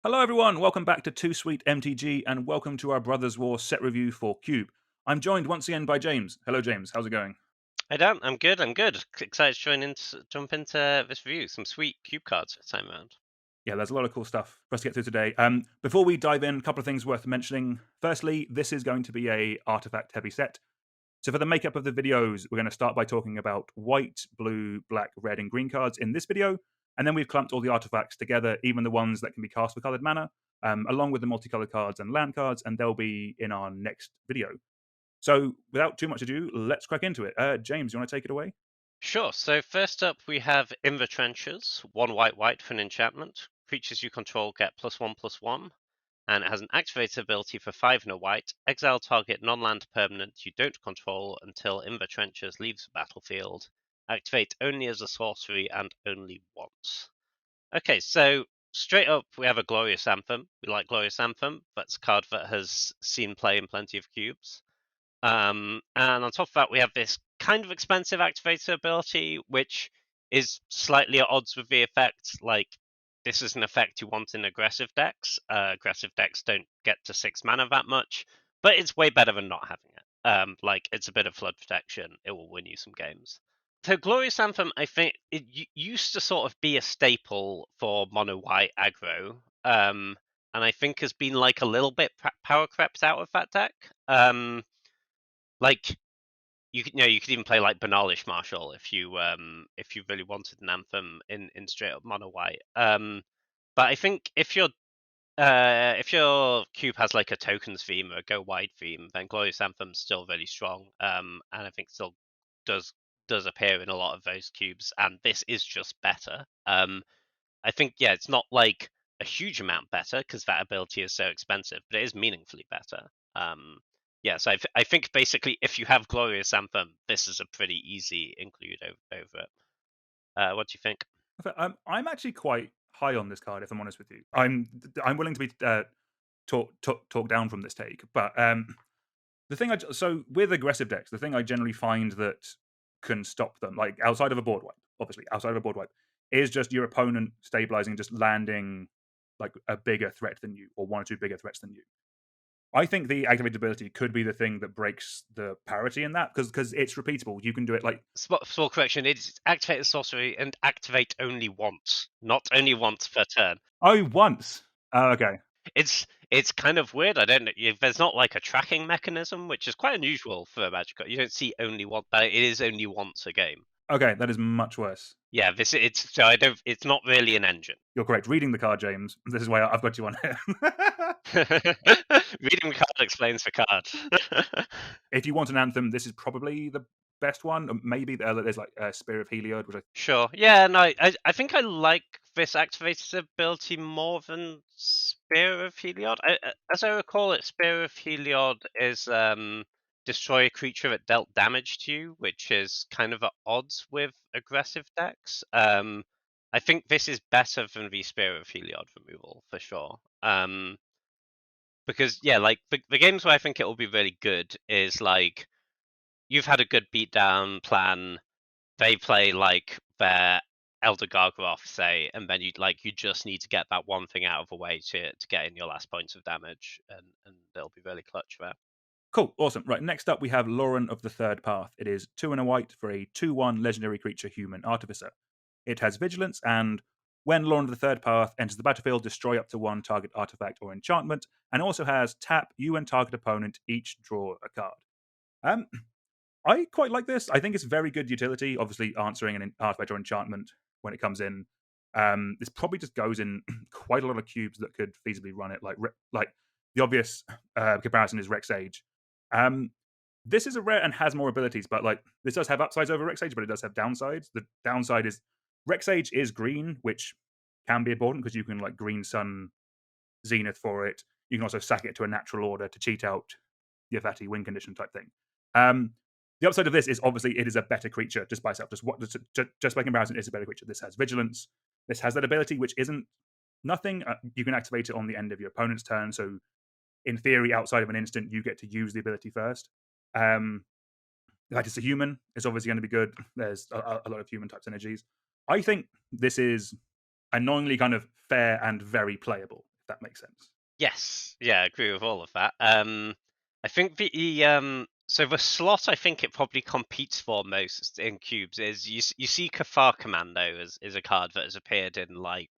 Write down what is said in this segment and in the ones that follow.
Hello, everyone. Welcome back to Too Sweet MTG, and welcome to our Brothers War set review for Cube. I'm joined once again by James. Hello, James. How's it going? I don't. I'm good. I'm good. Excited to jump into this review. Some sweet cube cards this time around. Yeah, there's a lot of cool stuff for us to get through today. Before we dive in, a couple of things worth mentioning. Firstly, this is going to be a artifact-heavy set. So for the makeup of the videos, we're going to start by talking about white, blue, black, red, and green cards in this video, and then we've clumped all the artifacts together, even the ones that can be cast with colored mana, along with the multicolored cards and land cards, and they'll be in our next video. So, without too much ado, let's crack into it. James, you want to take it away? Sure. So first up, we have In the Trenches. 1 white for an enchantment. Creatures you control get +1/+1, and it has an activated ability for 5 and a white. Exile target non-land permanent you don't control until In the Trenches leaves the battlefield. Activate only as a sorcery and only once. Okay, so straight up, we have a Glorious Anthem. We like Glorious Anthem. That's a card that has seen play in plenty of cubes. And on top of that, we have this kind of expensive activator ability, which is slightly at odds with the effect. Like, this is an effect you want in aggressive decks. Aggressive decks don't get to 6 mana that much, but it's way better than not having it. Like, it's a bit of flood protection. It will win you some games. So Glorious Anthem, I think, it used to sort of be a staple for mono white aggro, and I think has been like a little bit power crept out of that deck. Like you could even play like Banalish Marshall if you really wanted an anthem in straight up mono white. But I think if your cube has like a tokens theme or a go wide theme, then Glorious Anthem's still really strong. And I think still does appear in a lot of those cubes, and this is just better. I think it's not like a huge amount better because that ability is so expensive, but it is meaningfully better. So I think basically if you have Glorious Anthem, this is a pretty easy include over it. What do you think? I'm actually quite high on this card, if I'm honest with you. I'm willing to be talk down from this take, but the thing so with aggressive decks, the thing I generally find that can stop them, like outside of a board wipe, obviously outside of a board wipe, is just your opponent stabilizing, just landing like a bigger threat than you, or one or two bigger threats than you. I think the activated ability could be the thing that breaks the parity in that because it's repeatable. You can do it like Small correction, it's activate the sorcery and activate only once, not only once per turn. once. Oh, okay. It's kind of weird. I don't know. There's not like a tracking mechanism, which is quite unusual for a magic card. You don't see only one. It is only once a game. Okay, that is much worse. Yeah, it's so I don't. It's not really an engine. You're correct. Reading the card, James. This is why I've got you on here. Reading the card explains the card. If you want an anthem, this is probably the best one. Maybe there's like Spear of Heliod, which Sure. Yeah. No. I think I like this activated ability more than Spear of Heliod. As I recall it, Spear of Heliod is destroy a creature that dealt damage to you, which is kind of at odds with aggressive decks. I think this is better than the Spear of Heliod removal for sure. Because like the games where I think it will be really good is like you've had a good beatdown plan. They play like their Elder Gargaroth, say, and then you just need to get that one thing out of the way to get in your last points of damage, and they'll be really clutch there. cool, awesome. Right, next up we have Lauren of the Third Path. It is 2 and a white for a 2/1 legendary creature human artificer. It has vigilance, and when Lauren of the Third Path enters the battlefield, destroy up to one target artifact or enchantment, and also has tap you and target opponent each draw a card. Um, I quite like this. I think it's very good utility. Obviously, answering an artifact or enchantment when it comes in. This probably just goes in quite a lot of cubes that could feasibly run it. Like the obvious comparison is Rex Age. This is a rare and has more abilities, but like this does have upsides over Rex Age, but it does have downsides. The downside is Rex Age is green, which can be important because you can like Green Sun Zenith for it. You can also sack it to a natural order to cheat out the Yavati win condition type thing. The upside of this is obviously it is a better creature just by itself. Just by comparison, it's a better creature. This has vigilance. This has that ability, which isn't nothing. You can activate it on the end of your opponent's turn. So, in theory, outside of an instant, you get to use the ability first. Like it's a human, it's obviously going to be good. There's a lot of human type synergies. I think this is annoyingly kind of fair and very playable, if that makes sense. Yes, yeah, I agree with all of that. I think so the slot I think it probably competes for most in cubes is you see Kafar Commando is a card that has appeared in like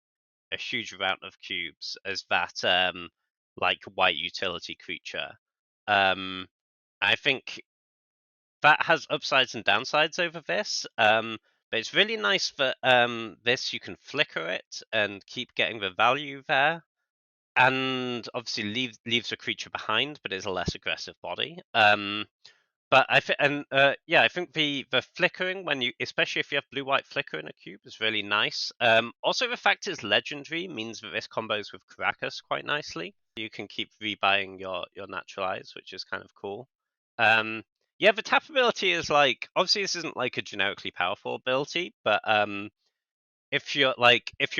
a huge amount of cubes as that like white utility creature. Um, I think that has upsides and downsides over this. But it's really nice that this you can flicker it and keep getting the value there, and obviously leaves a creature behind, but is a less aggressive body. But I think the flickering when you, especially if you have blue white flicker in a cube, is really nice. Also, the fact it's legendary means that this combos with Caracas quite nicely. You can keep rebuying your natural eyes, which is kind of cool. Yeah, the tap ability is like, obviously this isn't like a generically powerful ability, but if your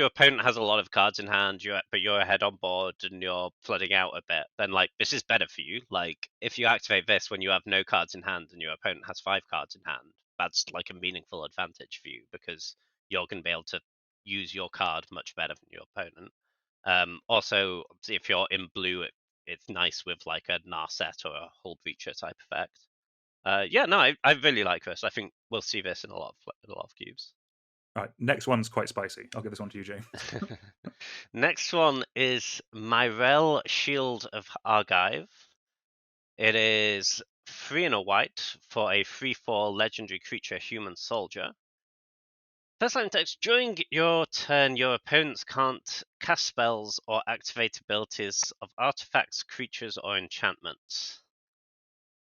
opponent has a lot of cards in hand, but you're ahead on board and you're flooding out a bit, then like this is better for you. Like if you activate this when you have no cards in hand and your opponent has 5 cards in hand, that's like a meaningful advantage for you because you're going to be able to use your card much better than your opponent. Also, if you're in blue, it's nice with like a Narset or a Hull Breacher type effect. Yeah, no, I really like this. I think we'll see this in a lot of cubes. All right, next one's quite spicy. I'll give this one to you, James. Next one is Myrel Shield of Argive. It is 3 and a white for a 3/4 legendary creature human soldier. First line text, during your turn, your opponents can't cast spells or activate abilities of artifacts, creatures, or enchantments.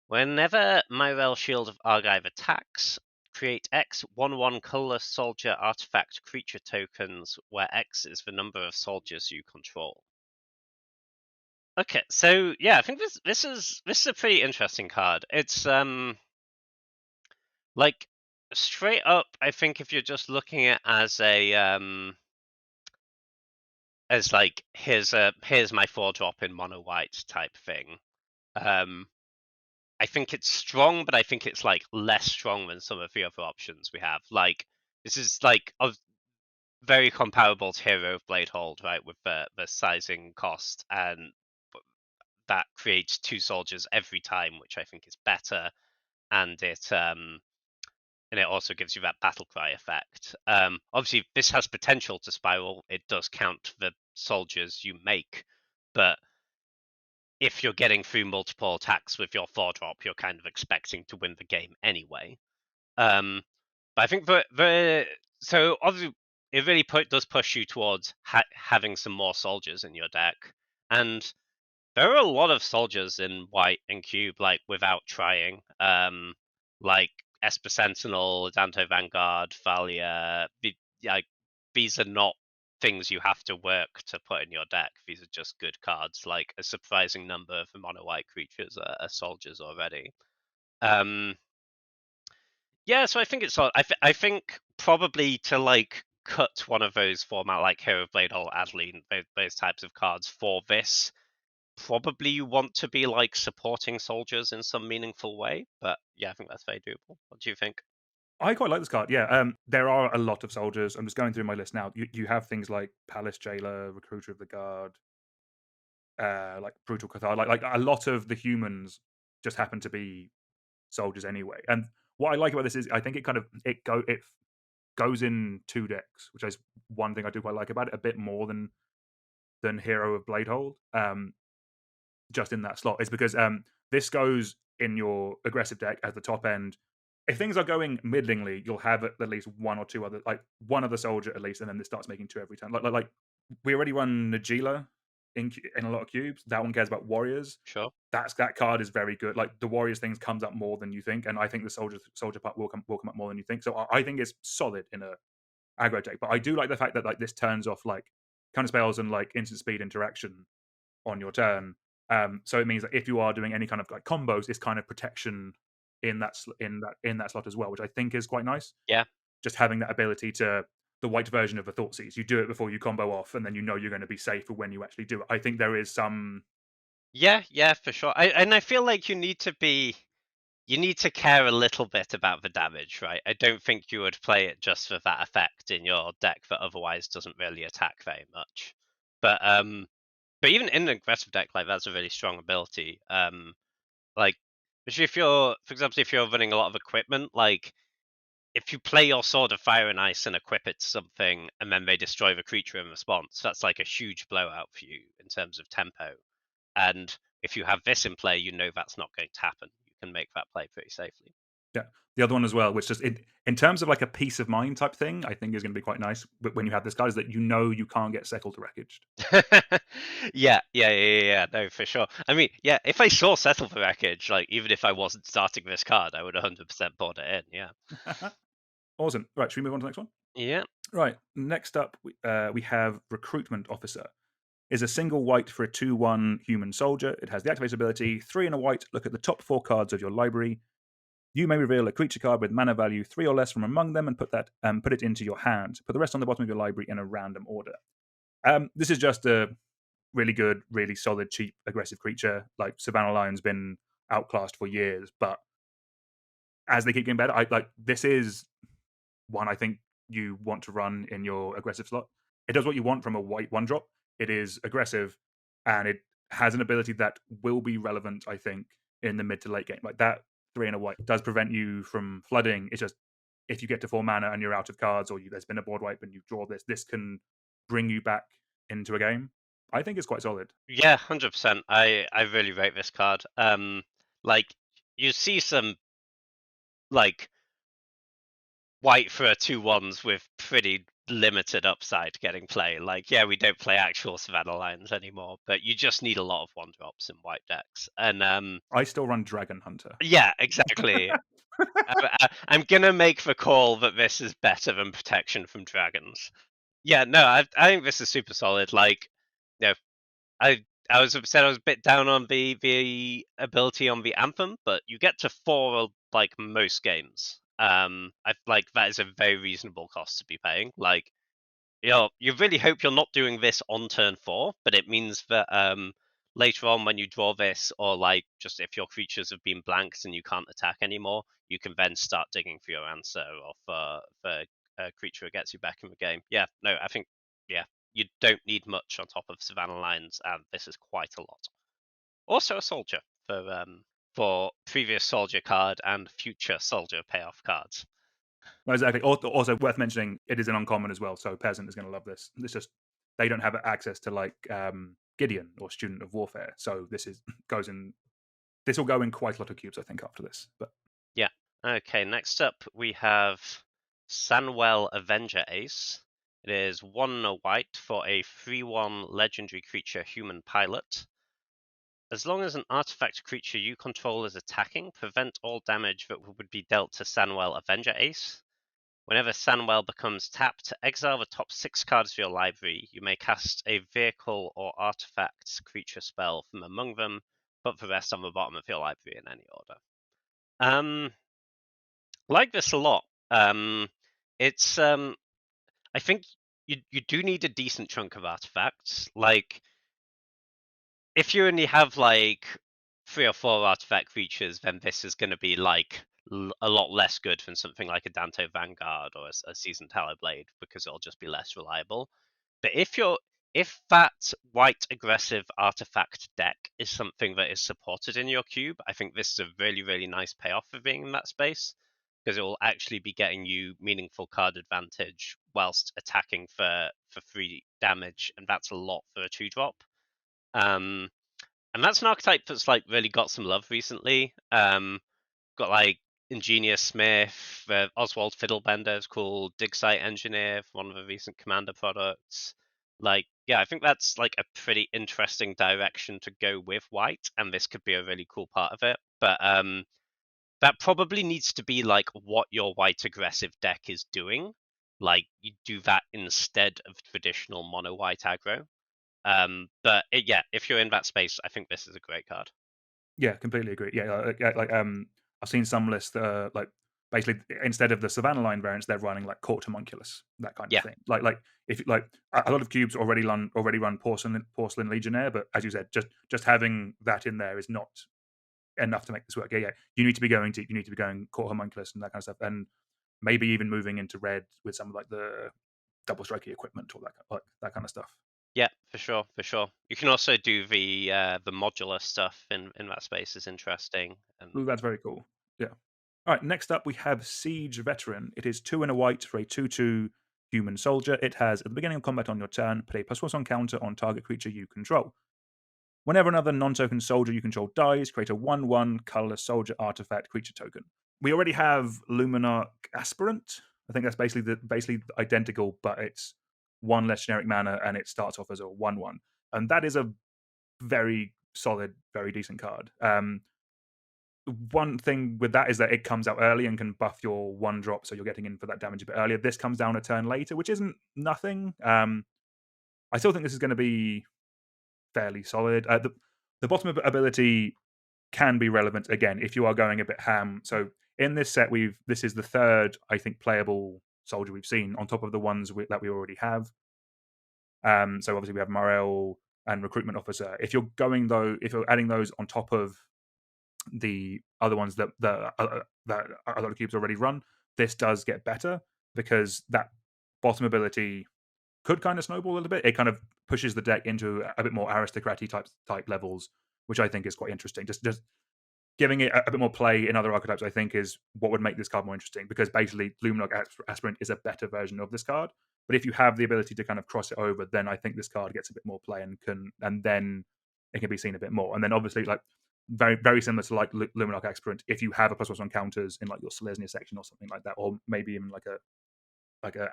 Whenever Myrel Shield of Argive attacks, create X 1/1 colorless soldier artifact creature tokens, where X is the number of soldiers you control. Okay, so yeah, I think this is a pretty interesting card. It's like straight up, I think if you're just looking at as a as like here's my 4-drop in mono white type thing. I think it's strong, but I think it's like less strong than some of the other options we have. Like this is like very comparable to Hero of Bladehold, right? With the sizing cost, and that creates 2 soldiers every time, which I think is better, and it also gives you that battle cry effect. Obviously, this has potential to spiral. It does count the soldiers you make, but if you're getting through multiple attacks with your 4-drop, you're kind of expecting to win the game anyway. But I think so obviously it really does push you towards having some more soldiers in your deck, and there are a lot of soldiers in white and cube, like without trying. Like Esper Sentinel, Danto Vanguard, Thalia. Like these are not things you have to work to put in your deck. These are just good cards. Like a surprising number of the mono white creatures are soldiers already. Yeah, so I think it's. I think probably to like cut one of those format like Hero Blade or Adeline, those types of cards for this. Probably you want to be like supporting soldiers in some meaningful way, but yeah, I think that's very doable. What do you think? I quite like this card. Yeah, there are a lot of soldiers. I'm just going through my list now. You have things like Palace Jailer, Recruiter of the Guard, like Brutal Cathar. Like a lot of the humans just happen to be soldiers anyway. And what I like about this is I think it goes in 2 decks, which is one thing I do quite like about it a bit more than Hero of Bladehold. Just in that slot is because this goes in your aggressive deck at the top end. If things are going middlingly, you'll have at least one or two other, like one other soldier at least, and then this starts making 2 every turn. Like we already run Najila in a lot of cubes. That one cares about warriors. Sure. That card is very good. Like the warriors things comes up more than you think, and I think the soldier part will come up more than you think. So I think it's solid in a aggro deck. But I do like the fact that like this turns off like counter spells and like instant speed interaction on your turn. So it means that if you are doing any kind of like combos, it's kind of protection in that slot as well, which I think is quite nice. Yeah. Just having that ability to the white version of the Thoughtseize. You do it before you combo off, and then you know you're going to be safe for when you actually do it. I think there is some. Yeah, for sure. I feel like you need to care a little bit about the damage, right? I don't think you would play it just for that effect in your deck that otherwise doesn't really attack very much. But But even in an aggressive deck, like that's a really strong ability. Like, especially if you're, for example, if you're running a lot of equipment, like if you play your Sword of Fire and Ice and equip it to something, and then they destroy the creature in response, that's like a huge blowout for you in terms of tempo. And if you have this in play, you know that's not going to happen. You can make that play pretty safely. Yeah. The other one as well, which just in terms of like a peace of mind type thing, I think is going to be quite nice when you have this guy, is that you know you can't get Settled wreckaged. Yeah. No, for sure. I mean, yeah, if I saw Settle for Wreckage, like even if I wasn't starting this card, I would 100% board it in. Yeah. Awesome. Right, should we move on to the next one? Yeah. Right. Next up, we have Recruitment Officer. Is a single white for a 2/1 human soldier. It has the activate ability 3 and a white. Look at the top 4 cards of your library. You may reveal a creature card with mana value 3 or less from among them and put it into your hand. Put the rest on the bottom of your library in a random order. This is just a really good, really solid, cheap, aggressive creature. Like Savannah Lion's been outclassed for years, but as they keep getting better, this is one I think you want to run in your aggressive slot. It does what you want from a white 1-drop. It is aggressive, and it has an ability that will be relevant, I think, in the mid to late game. Like that 3 and a white does prevent you from flooding. It's just if you get to 4 mana and you're out of cards, or there's been a board wipe and you draw this can bring you back into a game. I think it's quite solid. Yeah, 100%. I really rate this card. Like you see some like white for a 2/1s with pretty limited upside getting play. Like, yeah, we don't play actual Savannah Lions anymore, but you just need a lot of 1-drops in white decks. And I still run Dragon Hunter. yeah, exactly. I'm gonna make the call that this is better than protection from dragons. Yeah, no, I think this is super solid. Like, you know, I was said I was a bit down on the ability on the anthem, but you get to 4 like most games. I like that is a very reasonable cost to be paying. Like, you really hope you're not doing this on turn 4, but it means that later on when you draw this, or like just if your creatures have been blanked and you can't attack anymore, you can then start digging for your answer or for a creature that gets you back in the game. Yeah, no, I think yeah, you don't need much on top of Savannah Lines, and this is quite a lot. Also a soldier for previous soldier card and future soldier payoff cards. No, exactly. Also worth mentioning, it is an uncommon as well, so Peasant is going to love this. It's just they don't have access to like Gideon or Student of Warfare, so this is goes in. This will go in quite a lot of cubes, I think, after this. But Yeah. Okay, next up we have Sunwell Avenger Ace. It is 1 and a white for a 3/1 legendary creature human pilot. As long as an artifact creature you control is attacking, prevent all damage that would be dealt to Sunwell Avenger Ace. Whenever Sunwell becomes tapped, exile the top 6 cards of your library. You may cast a vehicle or artifact creature spell from among them, put the rest on the bottom of your library in any order. Like this a lot. It's I think you do need a decent chunk of artifacts. Like if you only have like 3 or 4 artifact creatures, then this is going to be like a lot less good than something like a Dante Vanguard or a Seasoned Talonblade because it'll just be less reliable. But if that white aggressive artifact deck is something that is supported in your cube, I think this is a really, really nice payoff for being in that space because it will actually be getting you meaningful card advantage whilst attacking for 3 damage, and that's a lot for a 2-drop. And that's an archetype that's like really got some love recently. Got like Ingenious Smith, Oswald Fiddlebender is cool, Dig Site Engineer, one of the recent Commander products. Like, yeah, I think that's like a pretty interesting direction to go with white, and this could be a really cool part of it. But that probably needs to be like what your white aggressive deck is doing. Like, you do that instead of traditional mono white aggro. But yeah, if you're in that space, I think this is a great card. yeah, completely agree. Yeah, I've seen some lists like basically instead of the Savannah Line variants, they're running like Court Homunculus, that kind of Yeah, thing. Like if like a lot of cubes already run Porcelain Legionnaire, but as you said, just having that in there is not enough to make this work. Yeah, you need to be going Court Homunculus and that kind of stuff, and maybe even moving into red with some of like the double striking equipment or that kind of stuff. Yeah, for sure, for sure. You can also do the modular stuff in that space is interesting. And Ooh, that's very cool. Yeah. All right. Next up, we have Siege Veteran. It is 2 and a white for a 2/2 human soldier. It has at the beginning of combat on your turn, put a +1 counter on target creature you control. Whenever another non-token soldier you control dies, create a 1/1 colorless soldier artifact creature token. We already have Luminarch Aspirant. I think that's basically identical, but it's one less generic mana and it starts off as a 1/1. And that is a very solid, very decent card. One thing with that is that it comes out early and can buff your 1-drop, so you're getting in for that damage a bit earlier. This comes down a turn later, which isn't nothing. I still think this is going to be fairly solid. The bottom ability can be relevant again if you are going a bit ham. So in this set, this is the third, I think, playable soldier we've seen on top of the ones that we already have. So obviously we have Morel and Recruitment Officer. If you're adding those on top of the other ones that a lot of cubes already run, this does get better because that bottom ability could kind of snowball a little bit. It kind of pushes the deck into a bit more aristocratic type levels, which I think is quite interesting. Just giving it a bit more play in other archetypes, I think, is what would make this card more interesting because basically Luminarch Aspirant is a better version of this card. But if you have the ability to kind of cross it over, then I think this card gets a bit more play and then it can be seen a bit more. And then obviously, like very very similar to like Luminarch Aspirant, if you have a +1 counters in like your Selesnya section or something like that, or maybe even like a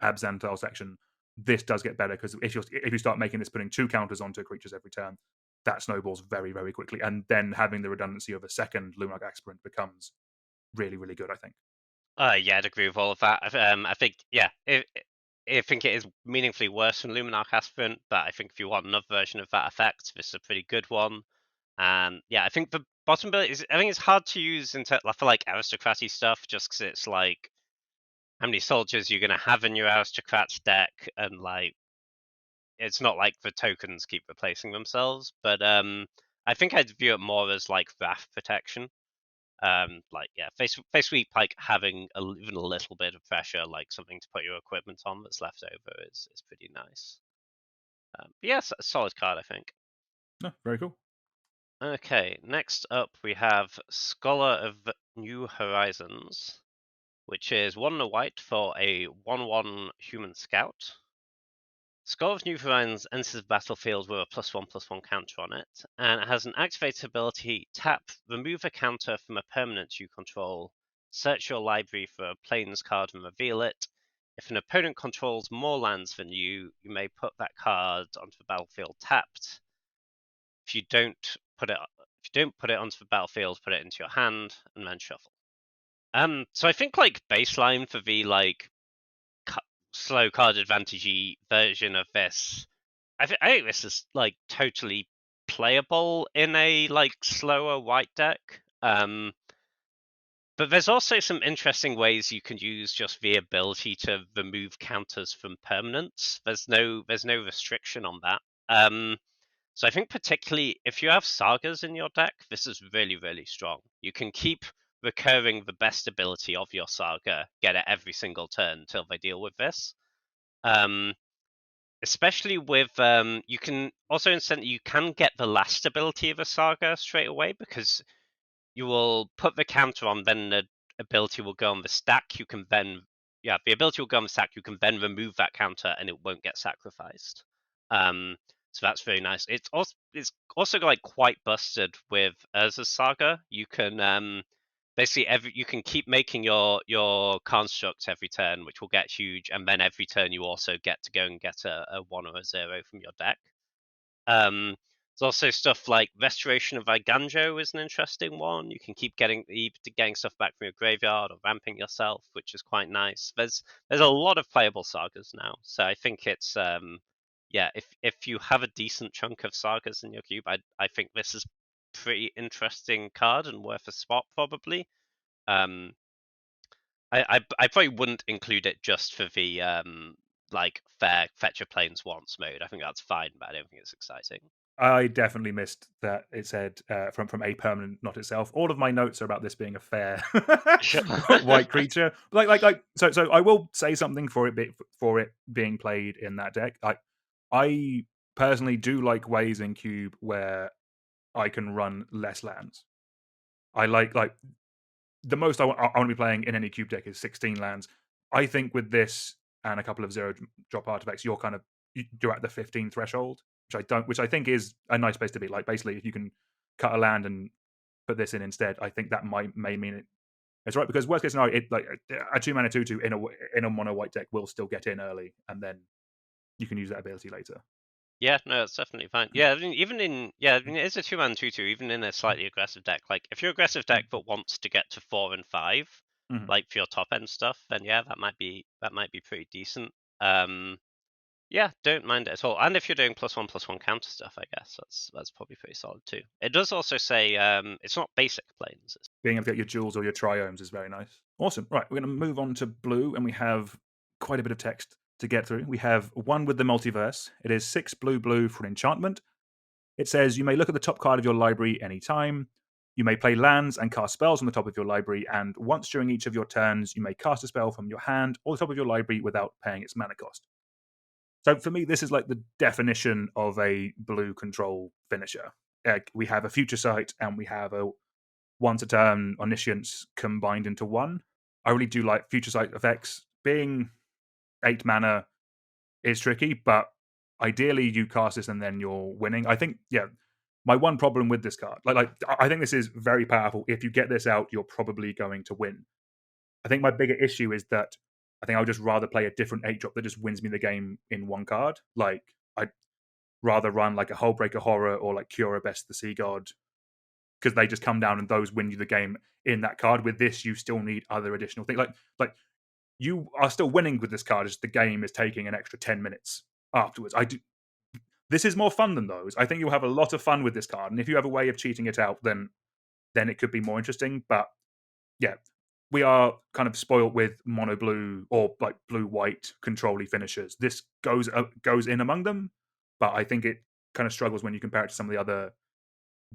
Abzantal section, this does get better because if you start making this putting 2 counters onto creatures every turn, that snowballs very very quickly, and then having the redundancy of a second Luminarch Aspirant becomes really really good. I think. yeah, I'd agree with all of that. I think yeah, I think it is meaningfully worse than Luminarch Aspirant, but I think if you want another version of that effect, this is a pretty good one. And yeah, I think the bottom ability is, I think it's hard to use for like aristocracy stuff, just because it's like how many soldiers you're going to have in your aristocrats deck, and like it's not like the tokens keep replacing themselves. But I think I'd view it more as like wrath protection. Like yeah, face sweep, like having even a little bit of pressure, like something to put your equipment on that's left over is pretty nice. Yes, a solid card, I think. No, very cool. Okay, next up we have Scholar of New Horizons, which is 1 and a white for a 1/1 human scout. Scholar of New Horizons enters the battlefield with a +1/+1 counter on it, and it has an activated ability: tap, remove a counter from a permanent you control, search your library for a plains card and reveal it. If an opponent controls more lands than you, you may put that card onto the battlefield tapped. If you don't put it onto the battlefield, put it into your hand and then shuffle. So I think like baseline for the like slow card advantage version of this, I think this is like totally playable in a like slower white deck. But there's also some interesting ways you can use just the ability to remove counters from permanents. There's no restriction on that. So I think particularly if you have sagas in your deck, this is really, really strong. You can keep recurring the best ability of your saga, get it every single turn until they deal with this. Especially with you can also instantly you can get the last ability of a saga straight away because you will put the counter on, then the ability will go on the stack. You can then the ability will go on the stack. You can then remove that counter and it won't get sacrificed. So that's very nice. It's also like quite busted with Urza's Saga. You can basically you can keep making your constructs every turn, which will get huge, and then every turn you also get to go and get a 1 or a 0 from your deck. There's also stuff like Restoration of Iganjo is an interesting one. You can keep getting stuff back from your graveyard or ramping yourself, which is quite nice. There's a lot of playable sagas now, so I think it's if you have a decent chunk of sagas in your cube, I think this is pretty interesting card and worth a spot probably. I probably wouldn't include it just for the like fair fetch a planes once mode. I think that's fine, but I don't think it's exciting. I definitely missed that it said from a permanent, not itself. All of my notes are about this being a fair Sure. white creature. So I will say something for it being played in that deck. I personally do like ways in Cube where I can run less lands. I like the most I want to be playing in any Cube deck is 16 lands. I think with this and a couple of zero drop artifacts, you're at the 15 threshold, which I think is a nice place to be. Like basically, if you can cut a land and put this in instead, I think that may mean it's right, because worst case scenario, a 2-mana 2/2 in a mono white deck will still get in early, and then you can use that ability later. Yeah, no, it's definitely fine. Yeah, I mean, it's a 2-man 2/2, even in a slightly aggressive deck. Like, if you're aggressive deck but wants to get to 4 and 5, Mhm. like for your top end stuff, then yeah, that might be pretty decent. Yeah, don't mind it at all. And if you're doing +1/+1 counter stuff, I guess that's probably pretty solid too. It does also say it's not basic planes. Being able to get your jewels or your triomes is very nice. Awesome. Right, we're going to move on to blue, and we have quite a bit of text to get through. We have one with the multiverse. It is 6 blue for an enchantment. It says you may look at the top card of your library anytime. You may play lands and cast spells on the top of your library, and once during each of your turns, you may cast a spell from your hand or the top of your library without paying its mana cost. So for me, this is like the definition of a blue control finisher. We have a future sight and we have a once a turn omniscience combined into one. I really do like future sight effects. Being 8 mana is tricky, but ideally you cast this and then you're winning. I think, yeah, my one problem with this card, I think this is very powerful. If you get this out, you're probably going to win. I think my bigger issue is that I think I would just rather play a different 8-drop that just wins me the game in one card. Like, I'd rather run like a Hullbreaker Horror or like Cura Best the Sea God, because they just come down and those win you the game in that card. With this, you still need other additional things. Like you are still winning with this card, just the game is taking an extra 10 minutes afterwards. This is more fun than those. I think you'll have a lot of fun with this card, and if you have a way of cheating it out, then it could be more interesting. But yeah, we are kind of spoiled with mono blue or like blue white control-y finishers. This goes in among them, but I think it kind of struggles when you compare it to some of the other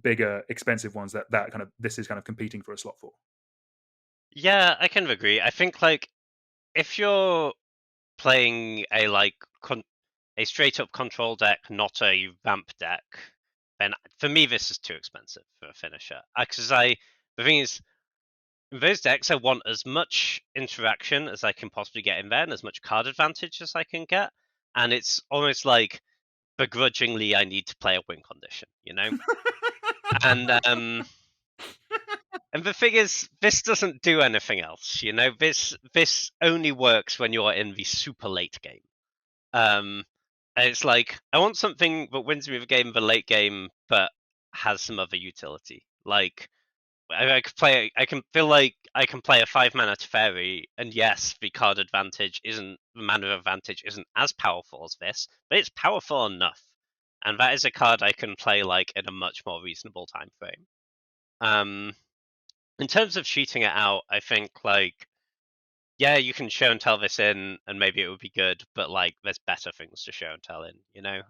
bigger, expensive ones that kind of this is kind of competing for a slot for. Yeah, I kind of agree. I think like if you're playing a straight up control deck, not a vamp deck, then for me this is too expensive for a finisher. Because the thing is, in those decks, I want as much interaction as I can possibly get in there, and as much card advantage as I can get. And it's almost like begrudgingly I need to play a win condition, you know. And the thing is, this doesn't do anything else, you know. This only works when you're in the super late game. And it's like I want something that wins me the game in the late game, but has some other utility. Like I can feel like I can play a 5-mana Teferi, and yes, the card advantage isn't the mana advantage isn't as powerful as this, but it's powerful enough, and that is a card I can play like in a much more reasonable time frame. In terms of cheating it out, I think like yeah, you can show and tell this in, and maybe it would be good, but like there's better things to show and tell in, you know.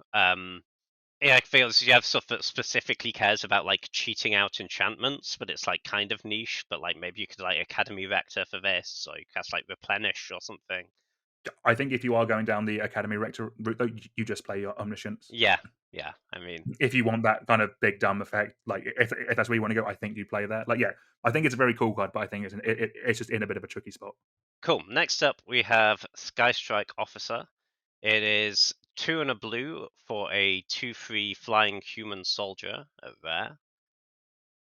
Yeah, I feel you have stuff that specifically cares about like cheating out enchantments, but it's like kind of niche. But like maybe you could like Academy Rector for this, or you cast like Replenish or something. I think if you are going down the Academy Rector route, though, you just play your Omniscience. Yeah, yeah. I mean, If you want that kind of big dumb effect, like if that's where you want to go, I think you play that. Like, yeah, I think it's a very cool card, but I think it's just in a bit of a tricky spot. cool. Next up, we have Skystrike Officer. It is 2 and a blue for a 2/3 flying human soldier at rare.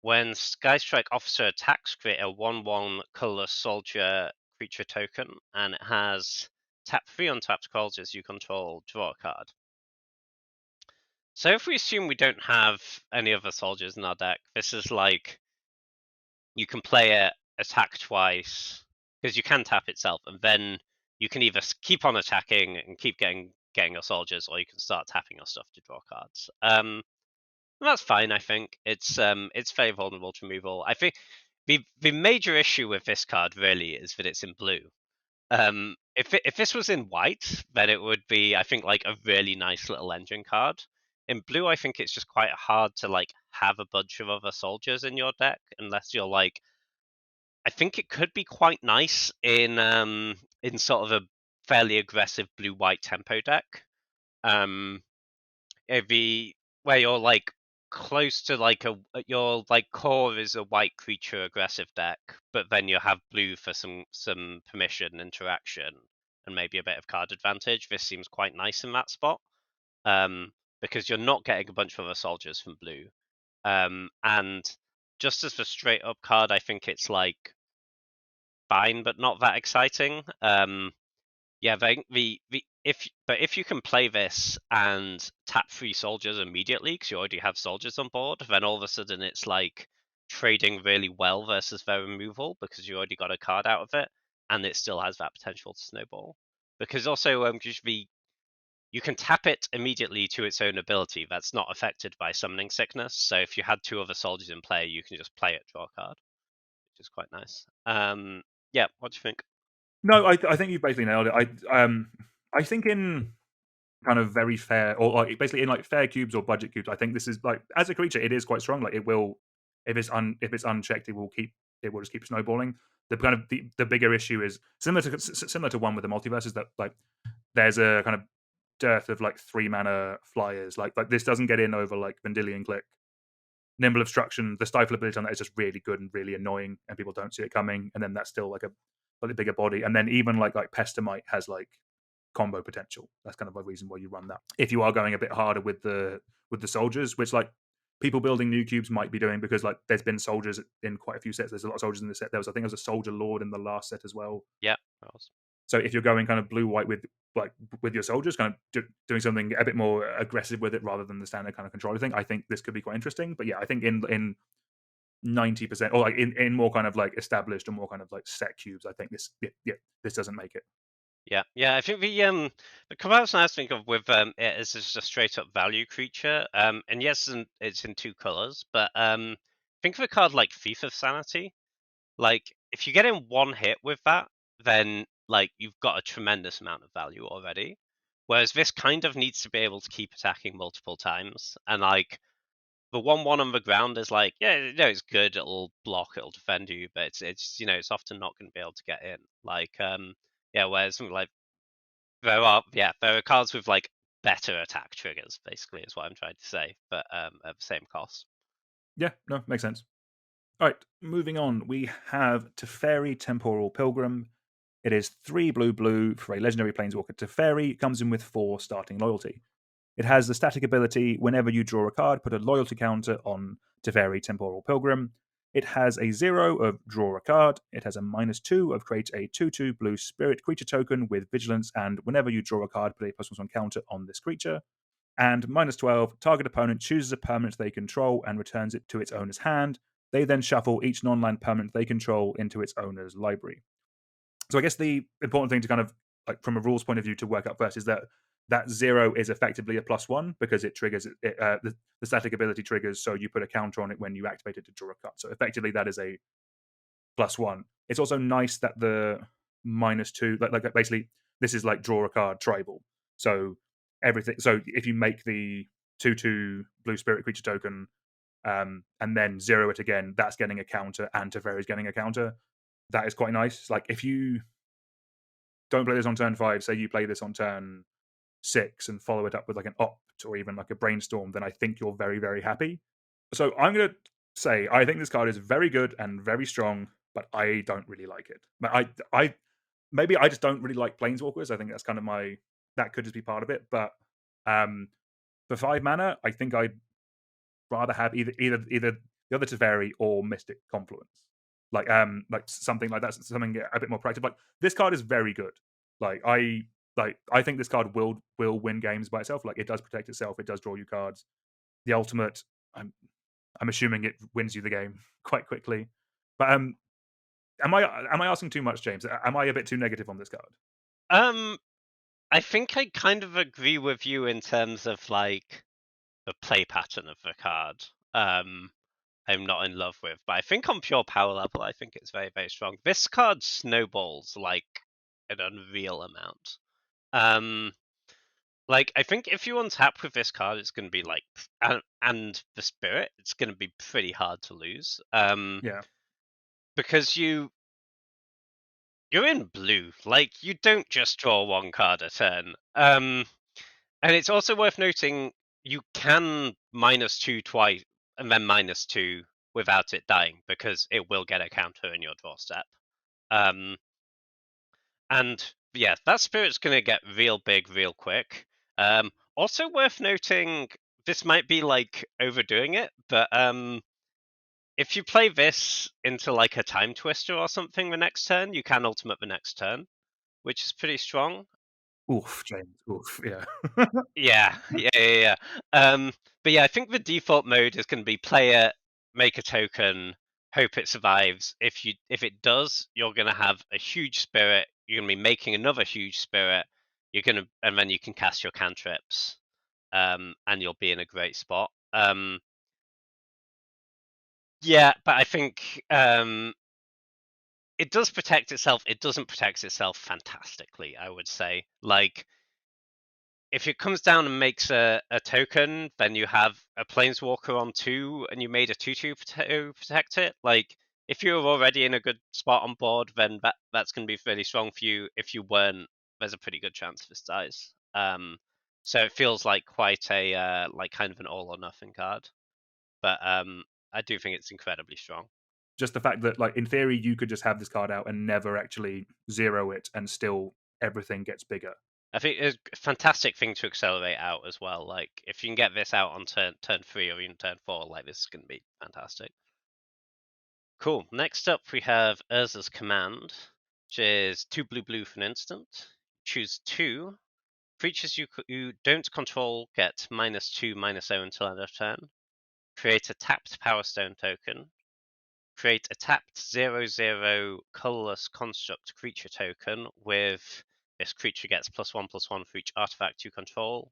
When Skystrike Officer attacks, create a 1/1 colorless soldier creature token, and it has tap 3 untapped creatures you control, draw a card. So if we assume we don't have any other soldiers in our deck, this is like you can play it, attack twice, because you can tap itself, and then you can either keep on attacking and keep getting your soldiers, or you can start tapping your stuff to draw cards. That's fine. I think it's very vulnerable to removal. I think the major issue with this card really is that it's in blue. If this was in white, then it would be, I think, like a really nice little engine card. In blue, I think it's just quite hard to like have a bunch of other soldiers in your deck unless you're like. I think it could be quite nice in sort of a fairly aggressive blue-white tempo deck. where you're like close to like your like core is a white creature aggressive deck, but then you have blue for some permission interaction and maybe a bit of card advantage. This seems quite nice in that spot, because you're not getting a bunch of other soldiers from blue, and just as the straight up card, I think it's like fine, but not that exciting. Yeah, if you can play this and tap 3 soldiers immediately because you already have soldiers on board, then all of a sudden it's like trading really well versus their removal because you already got a card out of it, and it still has that potential to snowball. Because also, usually you can tap it immediately to its own ability that's not affected by summoning sickness. So if you had 2 other soldiers in play, you can just play it, draw a card, which is quite nice. Yeah, what do you think? No, I think you've basically nailed it. I think in kind of very fair, or like basically in like fair cubes or budget cubes, I think this is like as a creature, it is quite strong. Like it will, if it's unchecked, it will just keep snowballing. The kind of the bigger issue is similar to one with the multiverse is that like there's a kind of dearth of like 3 mana flyers. Like this doesn't get in over like Vendilion Click. Nimble Obstruction, the stifle ability on that is just really good and really annoying, and people don't see it coming. And then that's still like a slightly bigger body. And then even like Pestamite has like combo potential. That's kind of a reason why you run that. If you are going a bit harder with the soldiers, which like people building new cubes might be doing because like there's been soldiers in quite a few sets. There's a lot of soldiers in the set. I think there was a soldier lord in the last set as well. Yeah, that was. So if you're going kind of blue white with your soldiers, kind of doing something a bit more aggressive with it rather than the standard kind of controller thing, I think this could be quite interesting. But yeah, I think in 90% or like in more kind of like established or more kind of like set cubes, I think this doesn't make it. Yeah. I think the comparison I was thinking of with it is just a straight up value creature. And yes, it's in 2 colors, but think of a card like Thief of Sanity. Like if you get in 1 hit with that, then like you've got a tremendous amount of value already. Whereas this kind of needs to be able to keep attacking multiple times, and like the 1/1 on the ground is like, yeah, no, it's good. It'll block, it'll defend you, but it's it's often not going to be able to get in. Like yeah, whereas something like there are cards with like better attack triggers, basically, is what I'm trying to say, but at the same cost. Yeah, no, makes sense. All right, moving on. We have Teferi Temporal Pilgrim. It is 3 blue blue for a legendary planeswalker. Teferi comes in with 4 starting loyalty. It has the static ability whenever you draw a card, put a loyalty counter on Teferi Temporal Pilgrim. It has a 0 of draw a card. It has a -2 of create a 2/2 blue spirit creature token with vigilance, and whenever you draw a card, put a +1/+1 counter on this creature. And -12, target opponent chooses a permanent they control and returns it to its owner's hand. They then shuffle each non-land permanent they control into its owner's library. So I guess the important thing to kind of like from a rules point of view to work out first is that 0 is effectively a +1 because it triggers the static ability triggers. So you put a counter on it when you activate it to draw a card. So effectively that is a +1. It's also nice that the -2, like basically this is like draw a card tribal. So everything. So if you make the 2/2 blue spirit creature token, and then 0 it again, that's getting a counter, and Teferi's getting a counter. That is quite nice. Like if you don't play this on turn 5, say you play this on turn 6 and follow it up with like an opt or even like a brainstorm, then I think you're very, very happy. So I'm gonna say I think this card is very good and very strong, but I don't really like it. But I maybe I just don't really like planeswalkers. I think that's kind of that could just be part of it. But um for 5 mana, I think I'd rather have either the other Teferi or Mystic Confluence. Like something like that, something a bit more proactive. Like this card is very good. Like I think this card will win games by itself. Like it does protect itself, it does draw you cards. The ultimate, I'm assuming it wins you the game quite quickly. But am I asking too much, James? Am I a bit too negative on this card? Um, I think I kind of agree with you in terms of like the play pattern of the card. I'm not in love with, but I think on pure power level, I think it's very, very strong. This card snowballs like an unreal amount. Like I think if you untap with this card, it's going to be like, and the spirit, it's going to be pretty hard to lose. Yeah, Because you're in blue, like you don't just draw 1 card a turn. And it's also worth noting you can -2 twice and then -2 without it dying because it will get a counter in your draw step. Um, and yeah, that spirit's going to get real big real quick. Also worth noting, this might be like overdoing it, but if you play this into like a time twister or something the next turn, you can ultimate the next turn, which is pretty strong. Oof, James. Oof. Yeah. Yeah. But yeah, I think the default mode is going to be play it, make a token, hope it survives. If it does, you're going to have a huge spirit. You're going to be making another huge spirit. And then you can cast your cantrips, and you'll be in a great spot. Yeah, but I think it does protect itself. It doesn't protect itself fantastically, I would say. Like, if it comes down and makes a token, then you have a planeswalker on 2 and you made a 2/2 to protect it. Like, if you're already in a good spot on board, then that's going to be really strong for you. If you weren't, there's a pretty good chance this dies. So it feels like quite a like kind of an all or nothing card. But I do think it's incredibly strong. Just the fact that, like, in theory, you could just have this card out and never actually zero it, and still everything gets bigger. I think it's a fantastic thing to accelerate out as well. Like, if you can get this out on turn 3 or even turn 4, like, this is going to be fantastic. Cool. Next up, we have Urza's Command, which is 2 blue for an instant. Choose 2. Creatures you don't control get -2/-0 until end of turn. Create a tapped Power Stone token. Create a tapped 0/0 colorless construct creature token with this creature gets +1/+1 for each artifact you control,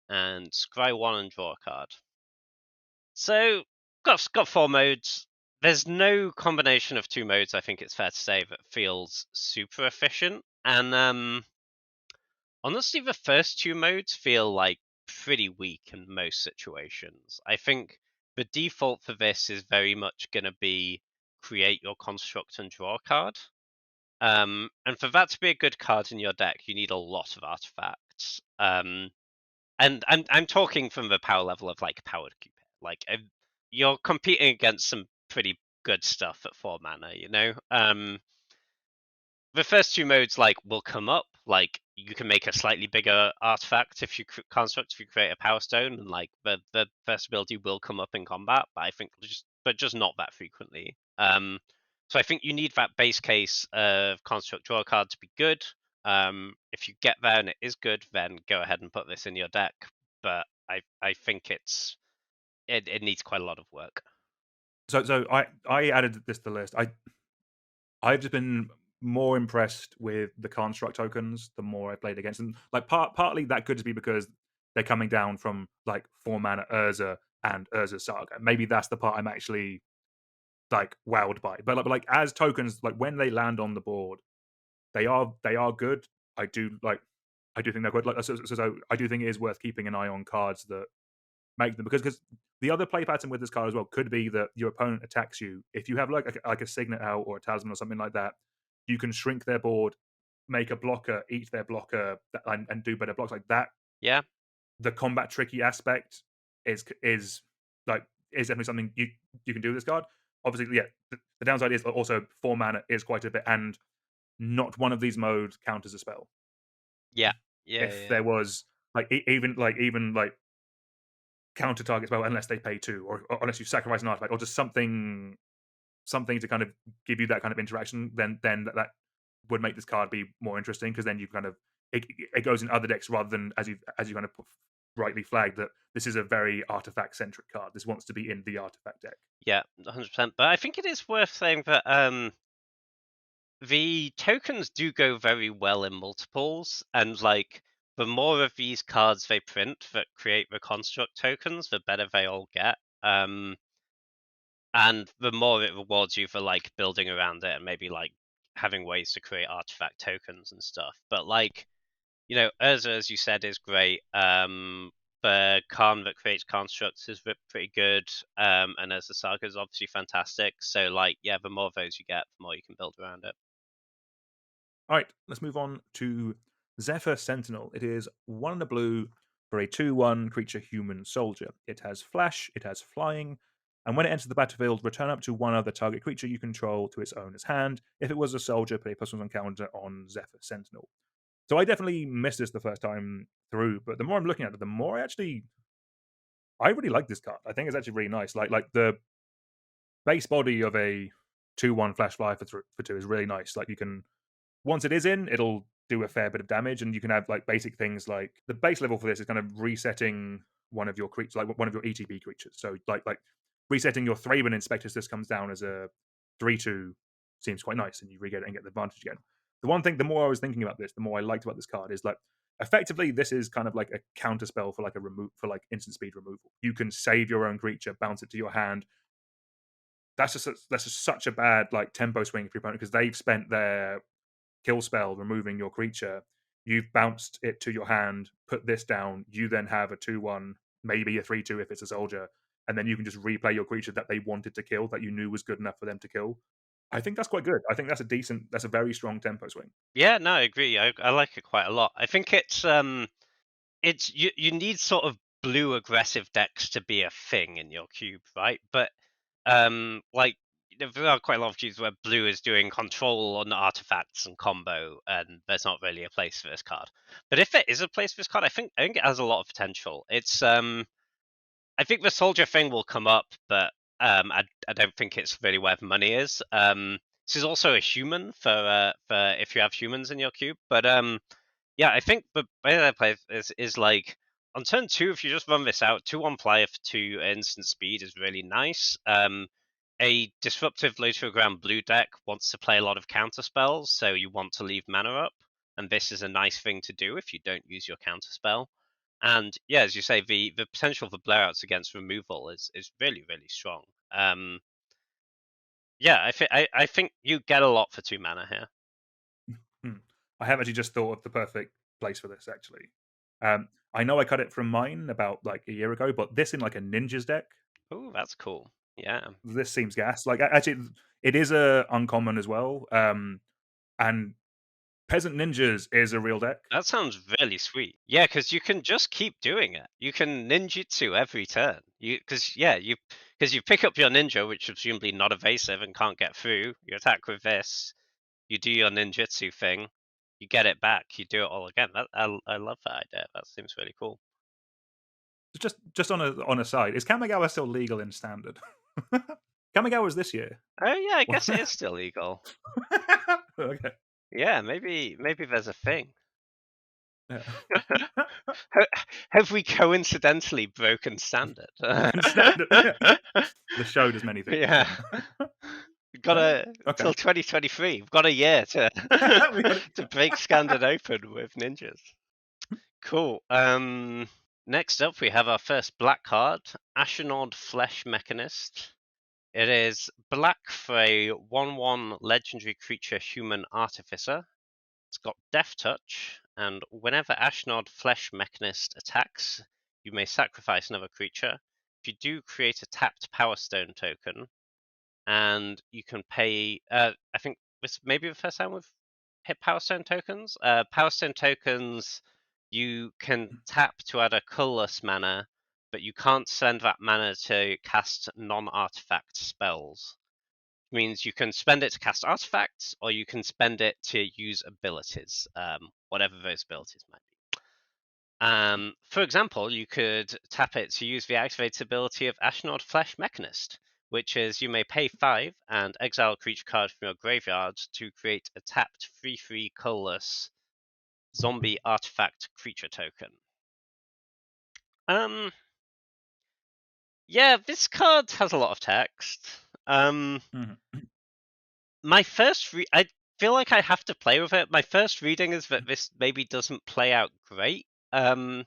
and scry 1 and draw a card. So, got 4 modes. There's no combination of 2 modes, I think it's fair to say, that feels super efficient. And honestly, the first 2 modes feel like pretty weak in most situations. I think the default for this is very much going to be create your construct and draw a card. And for that to be a good card in your deck, you need a lot of artifacts. And I'm talking from the power level of like Powered Cube. Like, you're competing against some pretty good stuff at 4 mana, you know? The first 2 modes like will come up. Like, you can make a slightly bigger artifact if you construct, if you create a Power Stone, and like the first ability will come up in combat. But I think just not that frequently. So I think you need that base case of construct draw card to be good. If you get there and it is good, then go ahead and put this in your deck. But I think it needs quite a lot of work. So I added this to the list. I've just been more impressed with the construct tokens the more I played against them. Like, partly that could just be because they're coming down from like 4 mana Urza and Urza Saga. Maybe that's the part I'm actually like wowed by. But like as tokens, like when they land on the board, they are good. I do think they're good. Like, so I do think it is worth keeping an eye on cards that make them, because the other play pattern with this card as well could be that your opponent attacks you. If you have like a signet out or a talisman or something like that, you can shrink their board, make a blocker, eat their blocker, and do better blocks like that. Yeah, The combat tricky aspect is like is definitely something you can do with this card. Obviously, yeah. The downside is also 4 mana is quite a bit, and not one of these modes counters a spell. yeah, yeah, If yeah. there was like even counter target spell unless they pay 2, or unless you sacrifice an artifact, or just something to kind of give you that kind of interaction, then that would make this card be more interesting, because then you kind of it goes in other decks rather than, as you kind of rightly flagged, that this is a very artifact centric card. This wants to be in the artifact deck. Yeah, 100%. But I think it is worth saying that the tokens do go very well in multiples, and like the more of these cards they print that create the construct tokens, the better they all get. And the more it rewards you for like building around it and maybe like having ways to create artifact tokens and stuff. But like, Urza, as you said, is great. The Khan that creates constructs is pretty good. And as the Saga is obviously fantastic. So like, yeah, the more of those you get, the more you can build around it. All right, let's move on to Zephyr Sentinel. It is 1 and a blue for a 2/1 creature human soldier. It has flash, it has flying, and when it enters the battlefield, return up to one other target creature you control to its owner's hand. If it was a soldier, put a +1 counter on Zephyr Sentinel. So I definitely missed this the first time through, but the more I'm looking at it, the more I really like this card. I think it's actually really nice. Like the base body of a 2/1 flash flyer for two is really nice. Like you can once it is in, it'll do a fair bit of damage, and you can have like basic things like the base level for this is kind of resetting one of your creatures, like one of your ETB creatures. So like resetting your Thraben Inspectors. This comes down as a 3/2 seems quite nice, and you re-get it and get the advantage again. The one thing, the more I was thinking about this, the more I liked about this card is like effectively this is kind of like a counter spell for like a remove for like instant speed removal. You can save your own creature, bounce it to your hand. That's just such a bad like tempo swing for your opponent because they've spent their kill spell removing your creature. You've bounced it to your hand, put this down. You then have a 2/1, maybe a 3/2 if it's a soldier, and then you can just replay your creature that they wanted to kill that you knew was good enough for them to kill. I think that's quite good. I think that's a very strong tempo swing. Yeah, no, I agree. I like it quite a lot. I think it's you need sort of blue aggressive decks to be a thing in your cube, right? But like there are quite a lot of cubes where blue is doing control on artifacts and combo, and there's not really a place for this card. But if it is a place for this card, I think it has a lot of potential. It's I think the soldier thing will come up, but I don't think it's really where the money is. This is also a human for if you have humans in your cube, but yeah, I think the way that I play is like on turn 2, if you just run this out, 2/1 flyer for 2 instant speed is really nice. A disruptive low to the ground blue deck wants to play a lot of counter spells, so you want to leave mana up, and this is a nice thing to do if you don't use your counter spell. And yeah, as you say, the potential for blowouts against removal is really really strong. Yeah, I think you get a lot for 2 mana here. Hmm. I have actually just thought of the perfect place for this. Actually, I know I cut it from mine about like a year ago, but this in like a ninjas deck, Oh, that's cool. Yeah. this seems gas. Like actually, it is a uncommon as well. And Peasant Ninjas is a real deck. That sounds really sweet. Yeah, because you can just keep doing it. You can ninjutsu every turn. You pick up your ninja, which is presumably not evasive and can't get through. You attack with this. You do your ninjutsu thing. You get it back. You do it all again. I love that idea. That seems really cool. Just on a side, is Kamigawa still legal in standard? Kamigawa's this year. Oh yeah, I guess it is still legal. Okay. Yeah, maybe there's a thing. Yeah. Have we coincidentally broken standard? Broken standard. Yeah. The show does many things. Yeah. We've got Okay. till 2023. We've got a year to to break standard open with ninjas. Cool. Next up we have our first black card, Ashnod Flesh Mechanist. It is black for a 1/1 legendary creature human artificer. It's got Death Touch, and whenever Ashnod Flesh Mechanist attacks, you may sacrifice another creature. If you do, create a tapped Power Stone token, and you can pay. I think this may be the first time we've hit Power Stone tokens. Power Stone tokens, you can tap to add a colorless mana, but you can't send that mana to cast non-artifact spells. Means you can spend it to cast artifacts, or you can spend it to use abilities, whatever those abilities might be. For example, you could tap it to use the activated ability of Ashnod Flesh Mechanist, which is you may pay 5 and exile a creature card from your graveyard to create a tapped 3/3 colorless zombie artifact creature token. Yeah, this card has a lot of text. Mhm. I feel like I have to play with it. My first reading is that this maybe doesn't play out great. Because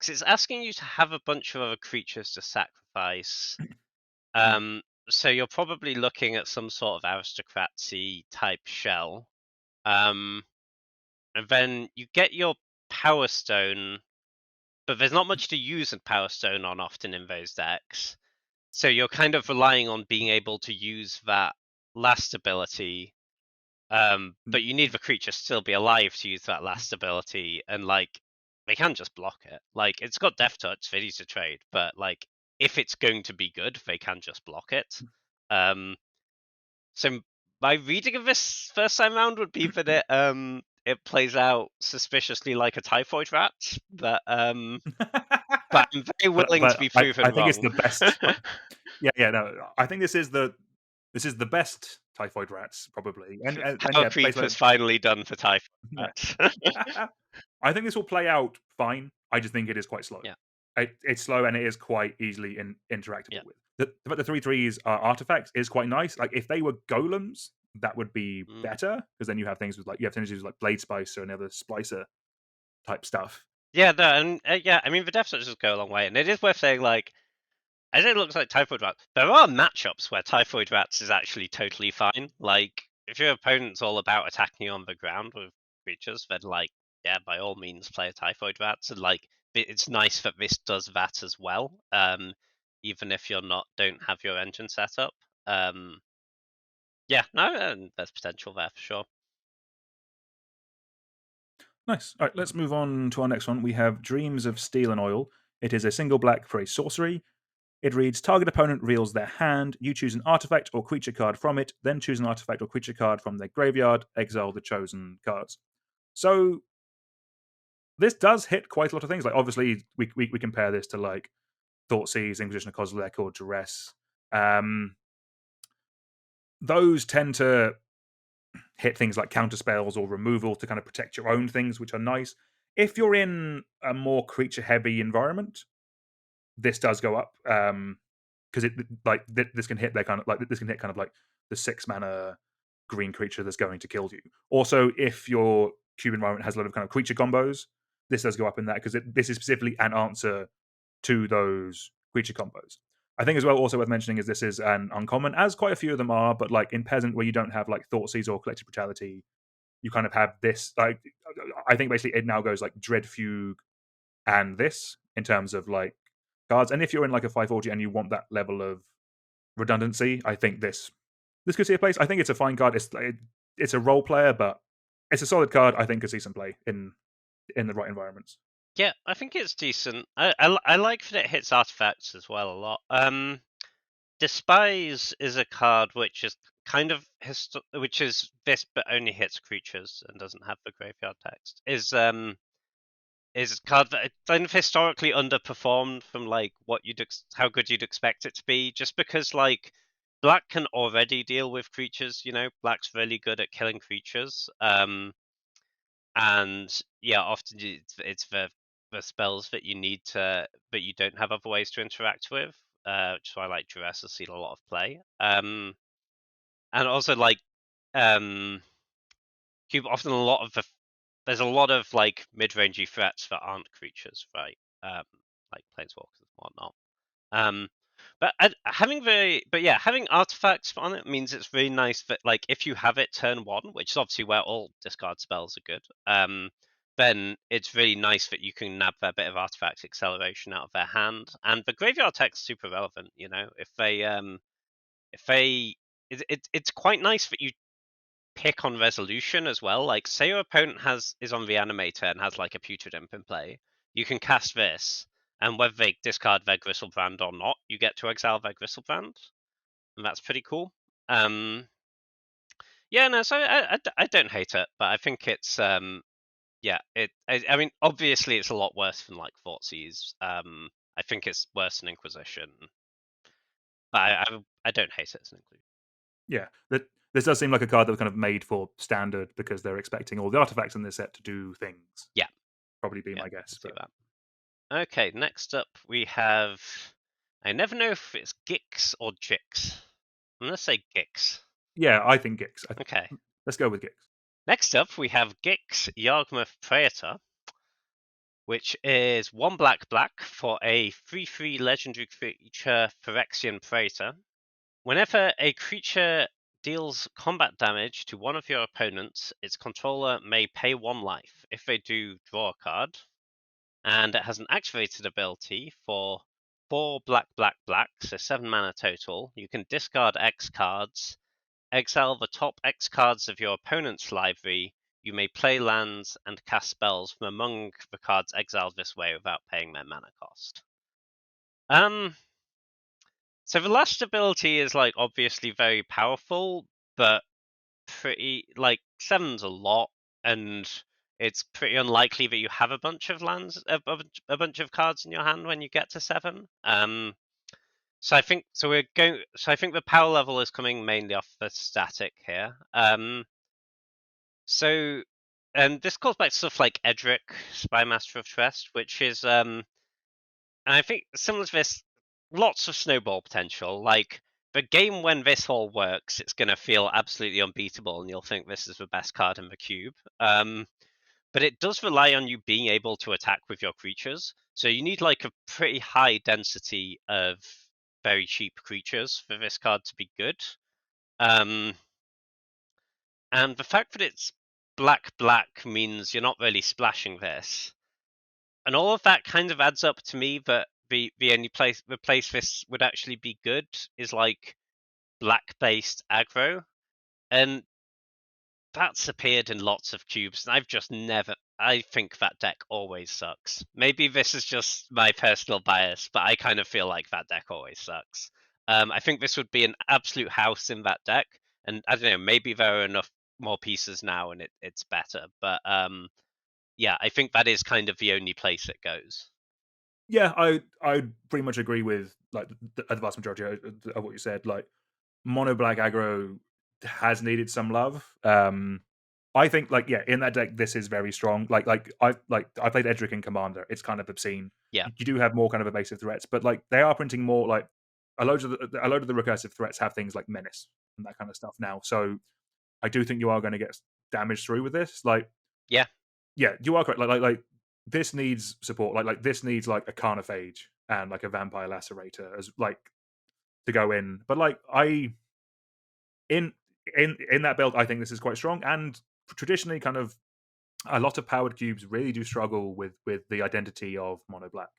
it's asking you to have a bunch of other creatures to sacrifice. So you're probably looking at some sort of aristocracy type shell. And then you get your Power Stone, but there's not much to use a Power Stone on often in those decks. So you're kind of relying on being able to use that last ability. But you need the creature to still be alive to use that last ability, and like they can just block it. Like, it's got Death Touch, ready to trade, but like, if it's going to be good, they can just block it. So my reading of this first time round would be that it plays out suspiciously like a typhoid rat, but I'm very willing to be I proven think it's wrong. the best. No, I think this is the best typhoid rats probably, and How yeah, Creep based on has finally done for typhoid yeah. rats. I think this will play out fine. I just think it is quite slow. Yeah. It's slow and it is quite easily interactable Yeah. with. But the 3/3s are artifacts is quite nice. Like if they were golems, that would be better because then you have things with like synergies like Blade Spicer and other Splicer type stuff. Yeah, no, and yeah, I mean the death touches go a long way, and it is worth saying like, as it looks like typhoid rats, there are matchups where typhoid rats is actually totally fine. Like if your opponent's all about attacking you on the ground with creatures, then like yeah, by all means play a typhoid rats, and like it's nice that this does that as well. Even if you're don't have your engine set up. Yeah, no, there's potential there for sure. Nice. All right, let's move on to our next one. We have Dreams of Steel and Oil. It is a single black for a sorcery. It reads, target opponent reveals their hand. You choose an artifact or creature card from it, then choose an artifact or creature card from their graveyard, exile the chosen cards. So this does hit quite a lot of things. Like obviously we compare this to like Thoughtseize, Inquisition of Kozilek, or Duress. Those tend to hit things like counter spells or removal to kind of protect your own things, which are nice. If you're in a more creature heavy environment, this does go up because it like this can hit their kind of like this can hit kind of like the 6-mana green creature that's going to kill you. Also, if your cube environment has a lot of kind of creature combos, this does go up in that because this is specifically an answer to those creature combos. I think as well, also worth mentioning is this is an uncommon, as quite a few of them are, but like in Peasant, where you don't have like Thoughtseize or Collective Brutality, you kind of have this. Like, I think basically it now goes like Dread Fugue and this in terms of like cards. And if you're in like a 540 and you want that level of redundancy, I think this could see a place. I think it's a fine card. It's a role player, but it's a solid card. I think could see some play in the right environments. Yeah, I think it's decent. I like that it hits artifacts as well a lot. Despise is a card which is kind of which is this but only hits creatures and doesn't have the graveyard text. Is a card that kind of historically underperformed from like what how good you'd expect it to be, just because like black can already deal with creatures. You know, black's really good at killing creatures. And yeah, often it's the spells that you need but you don't have other ways to interact with. Which is why like Duress has seen a lot of play. And also like often there's a lot of like mid-rangey threats that aren't creatures, right? Like planeswalkers and whatnot. But having artifacts on it means it's really nice that like if you have it turn 1, which is obviously where all discard spells are good, then it's really nice that you can nab that bit of artifact acceleration out of their hand. And the graveyard text is super relevant, you know. It's quite nice that you pick on resolution as well. Like say your opponent is on Reanimator and has like a Putrid Imp in play, you can cast this, and whether they discard their Gristlebrand or not, you get to exile their Gristlebrand, and that's pretty cool. Yeah, no, so I don't hate it, but I think it's yeah, I mean obviously it's a lot worse than like Thoughtseize. I think it's worse than Inquisition, but I don't hate it as an inclusion. Yeah, this does seem like a card that was kind of made for standard because they're expecting all the artifacts in this set to do things. Yeah, probably be my guess. See that. Okay, next up we have. I never know if it's Gix or Jix. I'm gonna say Gix. Yeah, I think Gix. Okay. Let's go with Gix. Next up we have Gix Yawgmoth Praetor, which is 1 black for a 3/3 legendary creature Phyrexian Praetor. Whenever a creature deals combat damage to one of your opponents, its controller may pay 1 life. If they do, draw a card. And it has an activated ability for 4 black, so 7 mana total. You can discard X cards, exile the top X cards of your opponent's library, You may play lands and cast spells from among the cards exiled this way without paying their mana cost. So the last ability is like obviously very powerful, but pretty like 7's a lot, and it's pretty unlikely that you have a bunch of lands, a bunch of cards in your hand when you get to 7. So I think I think the power level is coming mainly off the static here. So and this calls back stuff like Edric, Spymaster of Trest, which is and I think similar to this, lots of snowball potential. Like the game when this all works, it's gonna feel absolutely unbeatable, and you'll think this is the best card in the cube. But it does rely on you being able to attack with your creatures. So you need like a pretty high density of very cheap creatures for this card to be good. And the fact that it's black means you're not really splashing this. And all of that kind of adds up to me that the place this would actually be good is like black-based aggro. And that's appeared in lots of cubes, and I've just never. I think that deck always sucks. Maybe this is just my personal bias, but I kind of feel like that deck always sucks. I think this would be an absolute house in that deck, and I don't know. Maybe there are enough more pieces now, and it's better. But yeah, I think that is kind of the only place it goes. Yeah, I pretty much agree with like the vast majority of what you said. Like mono black aggro has needed some love. I think like yeah, in that deck this is very strong. I played Edric in Commander. It's kind of obscene. Yeah, You do have more kind of evasive threats, but like they are printing more like a load of the recursive threats have things like menace and that kind of stuff now. So I do think you are going to get damage through with this. Like yeah, yeah, you are correct. Like this needs support. Like this needs like a Carnophage and like a Vampire Lacerator as like to go in. But like in in that build, I think this is quite strong. And traditionally, kind of a lot of powered cubes really do struggle with the identity of mono black.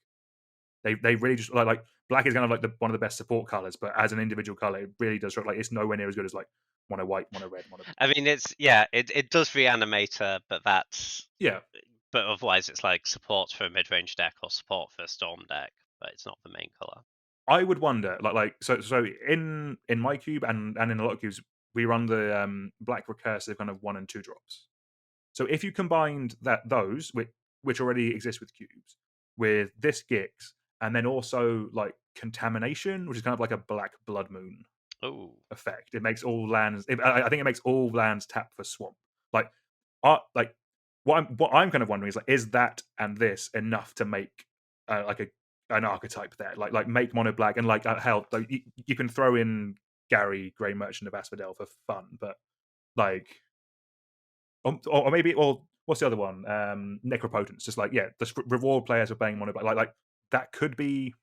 They really just like black is kind of like one of the best support colors, but as an individual color, it really does struggle. Like it's nowhere near as good as like mono white, mono red, mono. I mean it does reanimator, but Yeah, but otherwise it's like support for a mid-range deck or support for a storm deck, but it's not the main color. I would wonder so in my cube and in a lot of cubes, we run the black recursive kind of 1 and 2 drops. So if you combined those which already exist with cubes with this Gix and then also like contamination, which is kind of like a black blood moon Oh, effect. It makes all lands. I think it makes all lands tap for swamp. Like, like what I'm kind of wondering is like, is that and this enough to make like an archetype there? Like make mono black and like hell, like, you can throw in Gary, Grey Merchant of Asphodel for fun, but like, or maybe what's the other one? Necropotence. Just like yeah, just reward players for playing mono black. Like that could be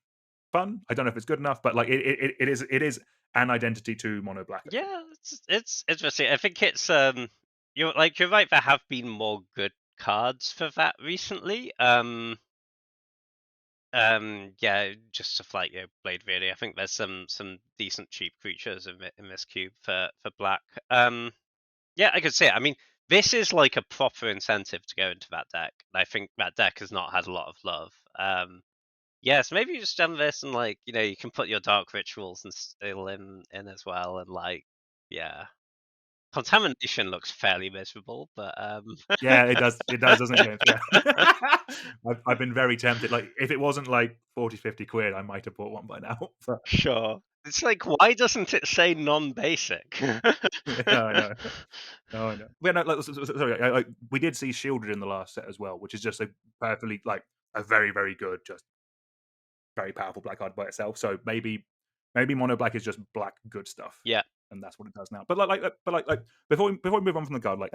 fun. I don't know if it's good enough, but like it is an identity to mono black. I think. yeah, it's interesting. I think it's you're right. There have been more good cards for that recently. Yeah, just stuff like Blade really. I think there's some decent cheap creatures in this cube for black. Yeah, I could see it. I mean, this is like a proper incentive to go into that deck. I think that deck has not had a lot of love. Yes, maybe you just done this and like you can put your dark rituals and still in as well, and like yeah, contamination looks fairly miserable, but Yeah, it does. It does, doesn't it, James? Yeah. I've been very tempted. Like, if it wasn't like 40, 50 quid, I might have bought one by now. But sure. It's like, why doesn't it say non-basic? yeah, I know. No, I know. Yeah, no, sorry, like, we did see Shielded in the last set as well, which is just a perfectly like a very, very good, just very powerful black card by itself. So maybe mono black is just black good stuff, Yeah, and that's what it does now. But like before we move on from the card, like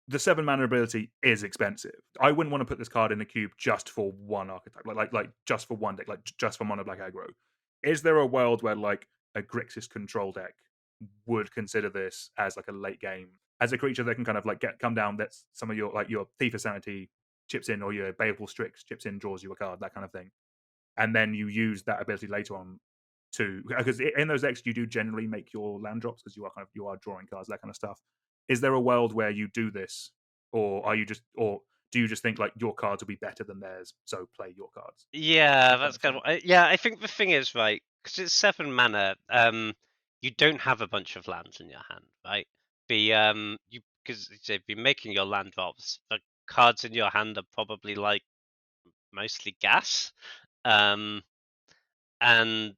the 7 mana ability is expensive. I wouldn't want to put this card in a cube just for one archetype, like just for one deck, like just for mono black aggro. Is there a world where like a Grixis control deck would consider this as like a late game as a creature that can kind of like come down? That's some of your like your Thief of Sanity chips in, or your Baleful Strix chips in, draws you a card, that kind of thing, and then you use that ability later on to because in those decks you do generally make your land drops because you are drawing cards, that kind of stuff. Is there a world where you do this, or do you just think like your cards will be better than theirs, so play your cards? Yeah, Kind that's of kind thing. of yeah. I think the thing is right because it's 7 mana. You don't have a bunch of lands in your hand, right? The you because if you're making your land drops, the cards in your hand are probably like mostly gas. Um, and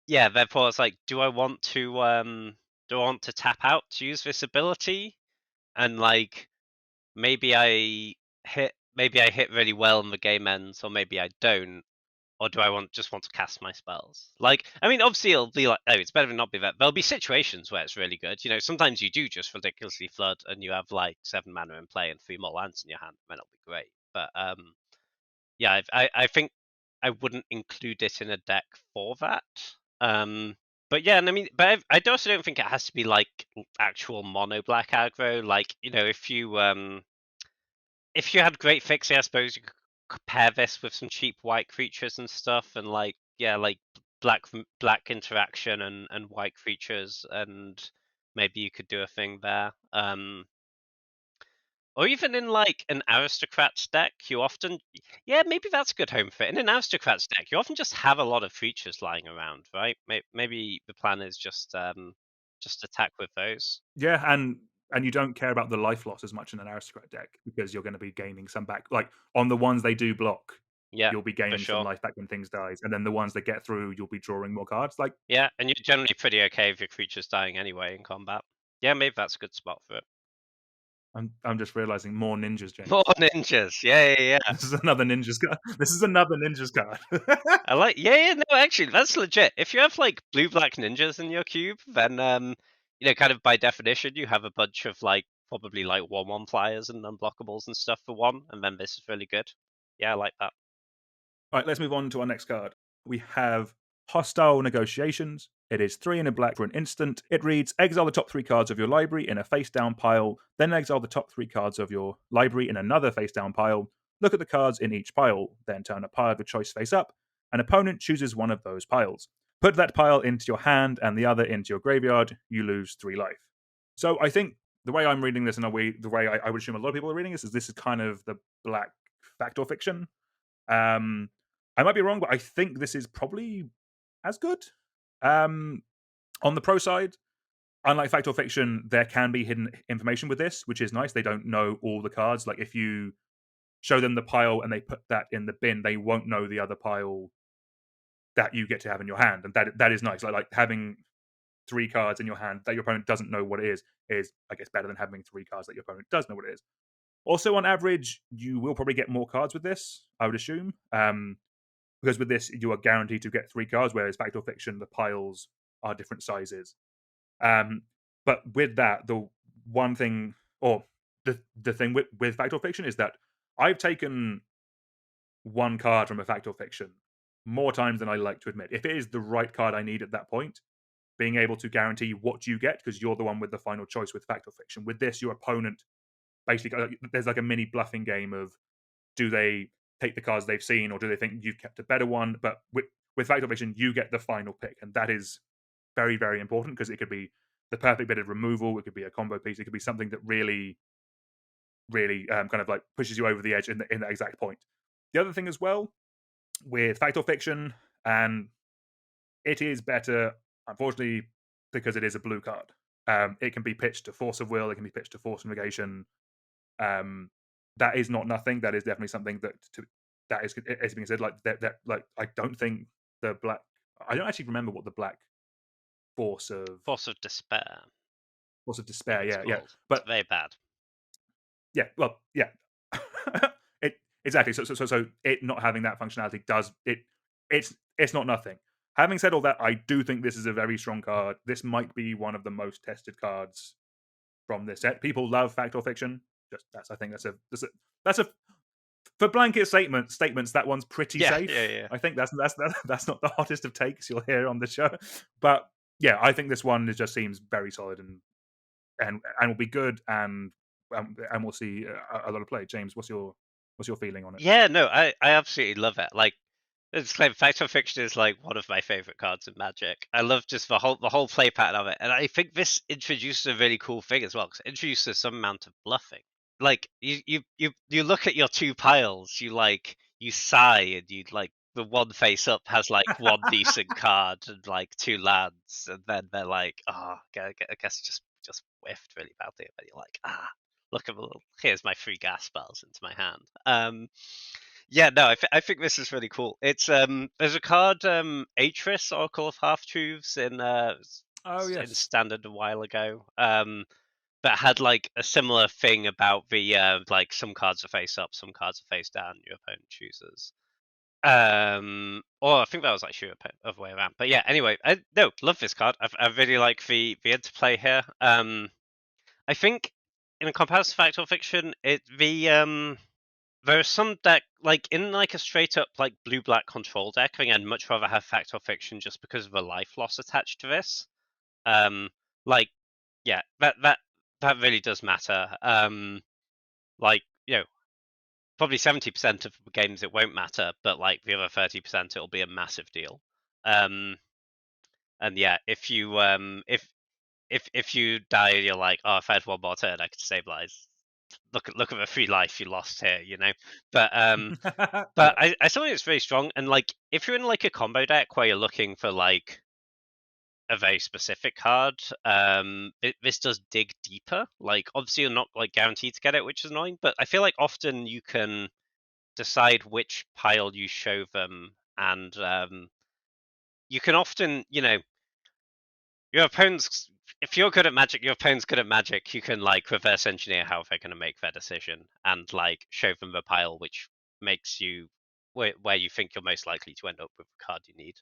yeah, therefore it's like, do I want to tap out to use this ability? And like maybe I hit really well and the game ends, or maybe I don't. Or do I just want to cast my spells? Like, I mean, obviously it'll be like, oh, it's better than not be that. There'll be situations where it's really good. You know, sometimes you do just ridiculously flood and you have like 7 mana in play and 3 more lands in your hand, then it'll be great. But yeah, I think I wouldn't include it in a deck for that. Um, but yeah, and I mean, but I also don't think it has to be like actual mono black aggro. Like, you know, if you had great fixie, I suppose you could pair this with some cheap white creatures and stuff, and like yeah, like black interaction and white creatures, and maybe you could do a thing there. Or even in like an aristocrats deck, you often yeah, maybe that's a good home fit. In an aristocrats deck, you often just have a lot of creatures lying around, right? Maybe the plan is just attack with those. Yeah, and you don't care about the life loss as much in an aristocrat deck because you're going to be gaining some back. Like on the ones they do block, Yeah, you'll be for gaining some sure. life back when things dies, and then the ones that get through, you'll be drawing more cards. Like Yeah, and you're generally pretty okay with your creatures dying anyway in combat. Yeah, maybe that's a good spot for it. I'm just realizing more ninjas, More James. ninjas. Yeah, yeah, yeah. This is another ninjas card. This is another ninjas card. I like. Yeah, yeah. No, actually, that's legit. If you have like blue-black ninjas in your cube, then you know, kind of by definition, you have a bunch of like probably like 1/1 flyers and unblockables and stuff for one, and then this is really good. Yeah, I like that. Right, let's move on to our next card. We have Hostile Negotiations. It is 3 and a black for an instant. It reads exile the top 3 cards of your library in a face down pile, then exile the top 3 cards of your library in another face down pile. Look at the cards in each pile, then turn a pile of your choice face up. An opponent chooses one of those piles. Put that pile into your hand and the other into your graveyard. You lose 3 life. So I think the way I'm reading this, and the way I would assume a lot of people are reading this is kind of the black fact or fiction. Um, I might be wrong, but I think this is probably as good. Um, on the pro side, unlike fact or fiction, there can be hidden information with this, which is nice. They don't know all the cards. Like if you show them the pile and they put that in the bin, they won't know the other pile that you get to have in your hand, and that is nice. Like having 3 cards in your hand that your opponent doesn't know what it is I guess better than having 3 cards that your opponent does know what it is. Also, on average, you will probably get more cards with this. I would assume. Because with this, you are guaranteed to get 3 cards, whereas fact or fiction, the piles are different sizes. But with that, the one thing, or the thing with fact or fiction is that I've taken 1 card from a fact or fiction more times than I like to admit. If it is the right card I need at that point, being able to guarantee what you get because you're the one with the final choice with fact or fiction. With this, your opponent basically there's like a mini bluffing game of do they take the cards they've seen or do they think you've kept a better one? But with fact or fiction, you get the final pick, and that is very, very important because it could be the perfect bit of removal. It could be a combo piece. It could be something that really, really kind of like pushes you over the edge in that exact point. The other thing as well with fact or fiction, and it is better, unfortunately, because it is a blue card. It can be pitched to force of will. It can be pitched to force of negation. Um, that is not nothing. That is definitely something that is being said. Like like I don't think the black. I don't actually remember what the black force of Force of despair, I force of think despair. it's Yeah, yeah. called. It's But very bad. yeah, well, yeah. it exactly. So it not having that functionality does it. It's not nothing. Having said all that, I do think this is a very strong card. This might be one of the most tested cards from this set. People love fact or fiction. Just I think that's a for blanket statements. That one's pretty Yeah, yeah, safe. yeah. I think that's not the hottest of takes you'll hear on the show, but yeah, I think this one just seems very solid and will be good and we'll see a lot of play. James, what's your feeling on it? Yeah, no, I absolutely love it. Like It's claim Fact or Fiction is like one of my favorite cards in Magic. I love just the whole play pattern of it, and I think this introduces a really cool thing as well, because it introduces some amount of bluffing. Like you look at your two piles, you sigh, and you like the one face up has like one decent card and like two lands, and then they're like, oh, I guess just whiffed really badly, and then you're like, look at the little, here's my free gas spells into my hand. Yeah, no, I think this is really cool. It's there's a card, Atris, Oracle of Half Truths Oh in yes. Standard a while ago. That had like a similar thing about the like some cards are face up, some cards are face down. Your opponent chooses. Or I think that was actually other way around. But yeah, anyway, no, love this card. I really like the interplay here. I think in a comparison to Fact or Fiction, there are some deck like in like a straight up like blue black control deck. I think I'd much rather have Fact or Fiction just because of the life loss attached to this. Like yeah, that really does matter. Like probably 70% of the games it won't matter, but like the other 30% it'll be a massive deal. And yeah, if you die, you're like, oh, if I had one more turn, I could stabilize. Look at the free life you lost here, But Yeah. I still think it's very strong. And like, if you're in like a combo deck where you're looking for like a very specific card, this does dig deeper. Like, obviously, you're not like guaranteed to get it, which is annoying. But I feel like often you can decide which pile you show them, and you can often, your opponent's. If you're good at Magic, your opponent's good at Magic. You can like reverse engineer how they're going to make their decision, and like show them the pile which makes you where you think you're most likely to end up with the card you need.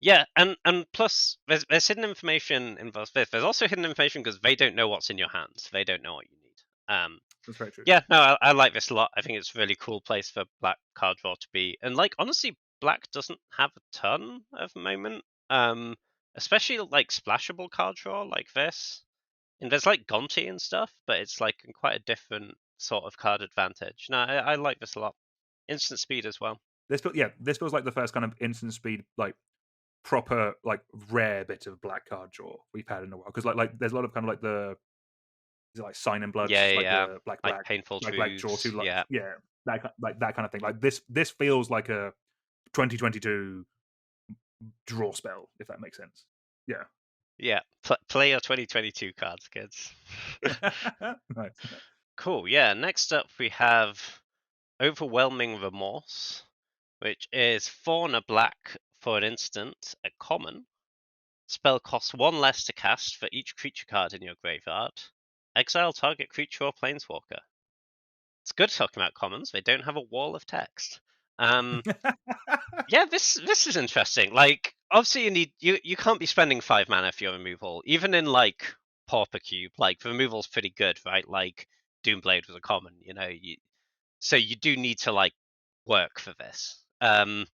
Yeah, and plus there's hidden information involved. There's also hidden information because they don't know what's in your hands. They don't know what you need. That's very true. Yeah, no, I like this a lot. I think it's a really cool place for black card draw to be. And like honestly, black doesn't have a ton at the moment. Especially like splashable card draw like this. And there's like Gonti and stuff, but it's like in quite a different sort of card advantage. No, I like this a lot. Instant speed as well. This feels like the first kind of instant speed, like proper, like rare bit of black card draw we've had in a while. Because there's a lot of kind of like is it like Sign and Blood, Yeah, like yeah. the Like painful black draw truths. two, like Yeah. yeah, like that kind of thing. Like this feels like a 2022 draw spell, if that makes sense. Yeah. Yeah. Play your 2022 cards, kids. Nice. Cool. Yeah. Next up, we have Overwhelming Remorse, which is 4 and a black for an instant at common. Spell costs 1 less to cast for each creature card in your graveyard. Exile target creature or planeswalker. It's good talking about commons. They don't have a wall of text. Yeah, this is interesting. Like, obviously, you can't be spending 5 mana for your removal, even in like Pauper Cube. Like, the removal's pretty good, right? Like, Doomblade was a common, so you do need to like work for this. And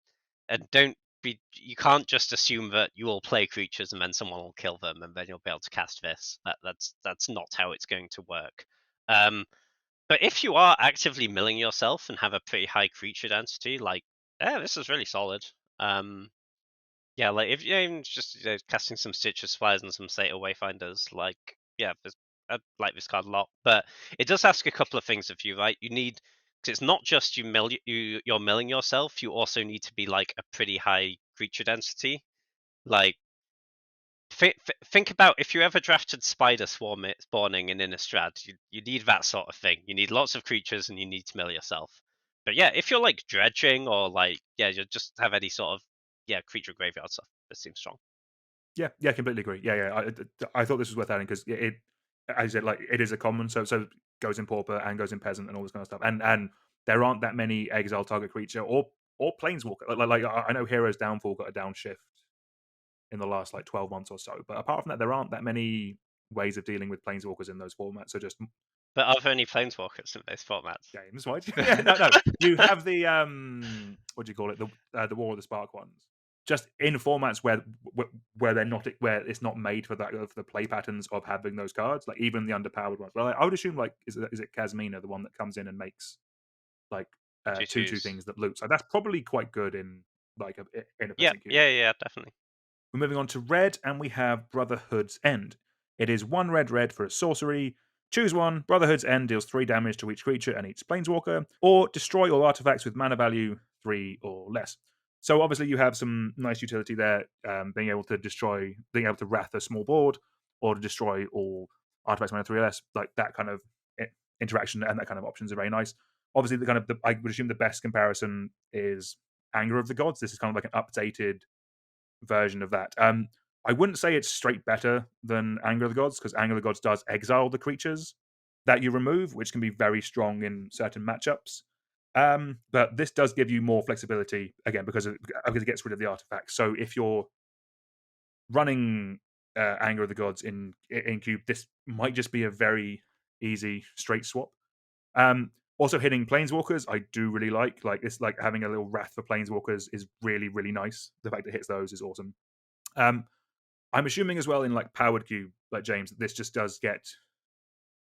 you can't just assume that you will play creatures and then someone will kill them and then you'll be able to cast this. That's not how it's going to work. But if you are actively milling yourself and have a pretty high creature density, like, yeah, this is really solid. Yeah, like if you're even just casting some Stitcher's Flyers and some Satyr Wayfinders, like, yeah, I like this card a lot. But it does ask a couple of things of you, right? You need, because it's not just you're milling yourself. You also need to be like a pretty high creature density. Like, think about if you ever drafted Spider spawning in Innistrad, you need that sort of thing. You need lots of creatures and you need to mill yourself. But yeah, if you're like dredging or like, yeah, you just have any sort of, yeah, creature graveyard stuff, this seems strong. Yeah, completely agree. Yeah. I thought this was worth adding because it, as I said, like it is a common, so goes in Pauper and goes in Peasant and all this kind of stuff, and there aren't that many exile target creature or planeswalker. Like I know Heroes Downfall got a downshift in the last like 12 months or so, but apart from that, there aren't that many ways of dealing with planeswalkers in those formats. So just But are there any planeswalkers in those formats? games, right? Yeah, no. You have the what do you call it? The War of the Spark ones. Just in formats where they're not, where it's not made for that, of the play patterns of having those cards, like even the underpowered ones. Well, I would assume like is it Kazmina, the one that comes in and makes like Two 2/2 twos. things that loot. So that's probably quite good in in a Yeah, peasant cube. yeah, yeah, definitely. We're moving on to red, and we have Brotherhood's End. It is 1 red for a sorcery. Choose one. Brotherhood's End deals 3 damage to each creature and each planeswalker, or destroy all artifacts with mana value 3 or less. So obviously you have some nice utility there, being able to wrath a small board, or to destroy all artifacts mana 3 or less. Like that kind of interaction and that kind of options are very nice. Obviously, I would assume the best comparison is Anger of the Gods. This is kind of like an updated version of that. I wouldn't say it's straight better than Anger of the Gods, because Anger of the Gods does exile the creatures that you remove, which can be very strong in certain matchups. But this does give you more flexibility again because it gets rid of the artifacts. So if you're running Anger of the Gods in cube, this might just be a very easy straight swap. Also hitting planeswalkers, I do really like. Like it's like having a little wrath for planeswalkers is really really nice. The fact it hits those is awesome. Um, I'm assuming as well in like powered cube, like James, that this just does get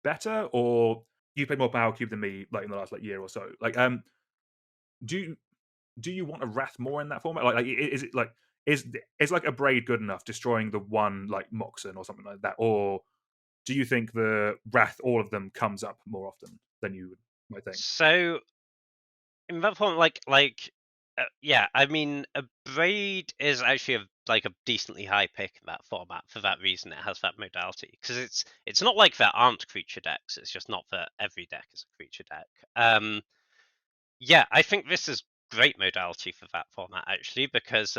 better, or you played more power cube than me, like in the last like year or so. Like, do you do you want a wrath more in that format? Is it like is like a braid good enough destroying the one like Moxen or something like that, or do you think the wrath, all of them, comes up more often than you might think? So in that form, yeah, I mean, a braid is actually a decently high pick in that format for that reason. It has that modality because it's not like there aren't creature decks. It's just not that every deck is a creature deck. Yeah, I think this is great modality for that format actually because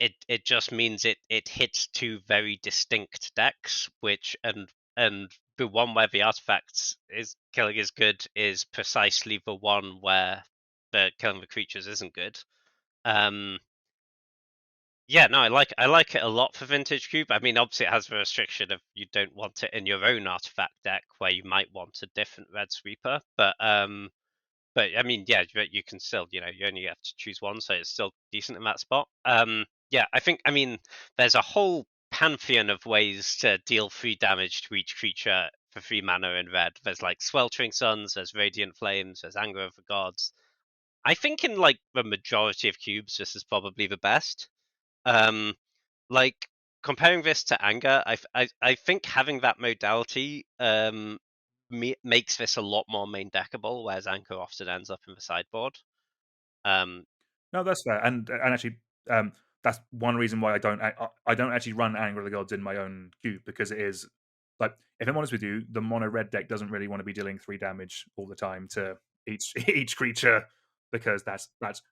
it just means it hits two very distinct decks, which and the one where the artifacts is killing is good is precisely the one where the killing the creatures isn't good. Um, yeah, no, I like it a lot for Vintage Cube. I mean, obviously it has the restriction of you don't want it in your own artifact deck where you might want a different red sweeper, but I mean, yeah, but you can still, you only have to choose one, so it's still decent in that spot. Yeah, I mean, there's a whole pantheon of ways to deal 3 damage to each creature for 3 mana in red. There's like Sweltering Suns, there's Radiant Flames, there's Anger of the Gods. I think in like the majority of cubes, this is probably the best. Um, like comparing this to Anger, I think having that modality makes this a lot more main deckable, whereas Anchor often ends up in the sideboard. Um, No, that's fair, and actually, that's one reason why I don't actually run Anger of the Gods in my own cube, because it is like, if I'm honest with you, the mono red deck doesn't really want to be dealing 3 damage all the time to each creature, because that's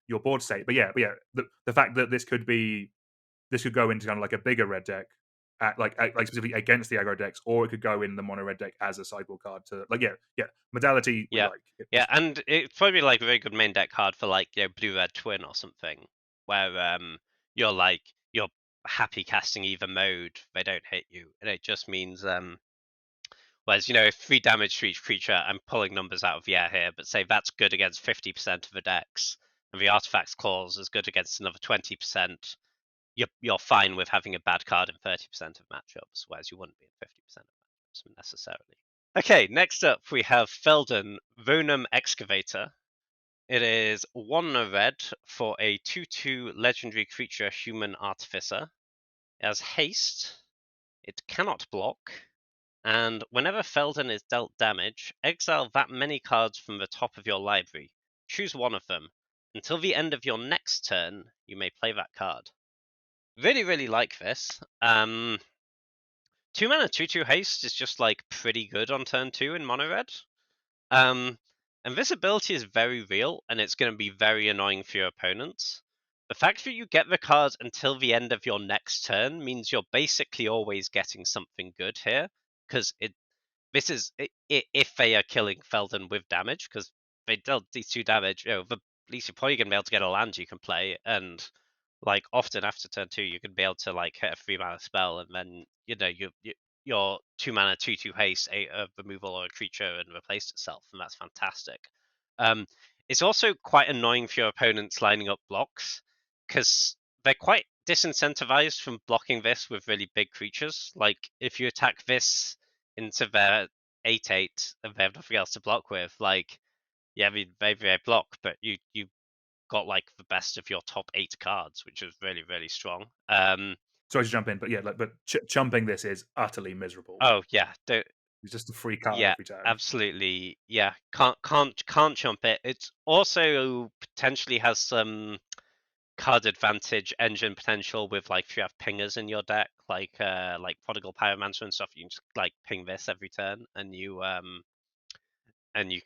your board state. But yeah, the fact that this could go into kind of like a bigger red deck, like specifically against the aggro decks, or it could go in the mono red deck as a sideboard card to like, yeah, modality we yeah, like. yeah, and it's probably like a very good main deck card for like blue red twin or something, where you're happy casting either mode, they don't hit you, and it just means whereas, if 3 damage to each creature, I'm pulling numbers out of the air here, but say that's good against 50% of the decks, and the Artifacts Clause is good against another 20%, you're fine with having a bad card in 30% of matchups, whereas you wouldn't be in 50% of matchups necessarily. Okay, next up we have Felden, Vonum Excavator. It is 1 red for a 2/2 legendary creature human artificer. It has haste, it cannot block, and whenever Felden is dealt damage, exile that many cards from the top of your library. Choose one of them. Until the end of your next turn, you may play that card. Really, really like this. 2 mana 2/2 haste is just like pretty good on turn 2 in mono red. Invisibility is very real, and it's going to be very annoying for your opponents. The fact that you get the card until the end of your next turn means you're basically always getting something good here, because this is if they are killing Felden with damage, because they dealt these 2 damage, at least you're probably going to be able to get a land you can play, and like often after turn 2 you can be able to like hit a 3 mana spell, and then your 2 mana 2/2 haste a removal or a creature and replaced itself, and that's fantastic. It's also quite annoying for your opponents lining up blocks, because they're quite disincentivized from blocking this with really big creatures. Like if you attack this into their 8/8 and they have nothing else to block with, like Yeah, I mean, very block, but you got like the best of your top 8 cards, which is really, really strong. Sorry to jump in, but yeah, like, but chumping this is utterly miserable. Oh yeah, It's just a free card yeah, every turn. absolutely. Yeah, can't jump it. It also potentially has some card advantage engine potential with like if you have pingers in your deck, like Prodigal Pyromancer and stuff. You can just like ping this every turn, and you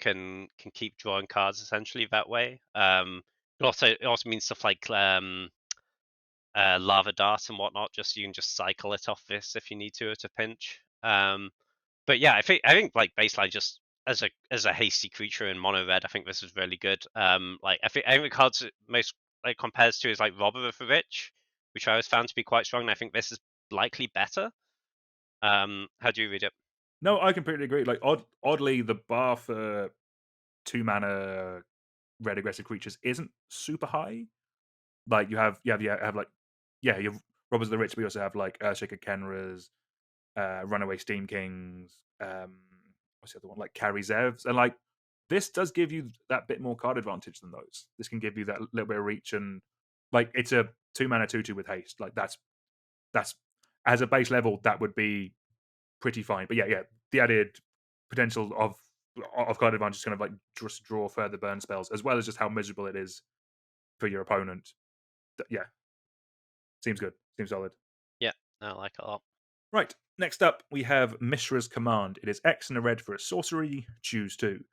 can keep drawing cards essentially that way. It also means stuff like lava dart and whatnot. Just you can just cycle it off this if you need to at a pinch. But yeah, I think like baseline just as a hasty creature in mono red, I think this is really good. Like I think the cards it most like compares to is like Robber of the Rich, which I always found to be quite strong. And I think this is likely better. How do you read it? No, I completely agree. Like, oddly, the bar for 2 mana red aggressive creatures isn't super high. Like, you have like, yeah, you have Robbers of the Rich, but you also have like Earthshaker Kenras, Runaway Steam Kings, what's the other one? Like Carry Zevs. And like, this does give you that bit more card advantage than those. This can give you that little bit of reach, and like, it's a 2 mana 2/2 with haste. Like, that's as a base level, that would be pretty fine. But yeah, the added potential of card advantage is kind of like just draw further burn spells, as well as just how miserable it is for your opponent. Yeah, seems good. Seems solid. Yeah, I like it a lot. Right. Next up, we have Mishra's Command. It is X and a red for a sorcery. Choose two.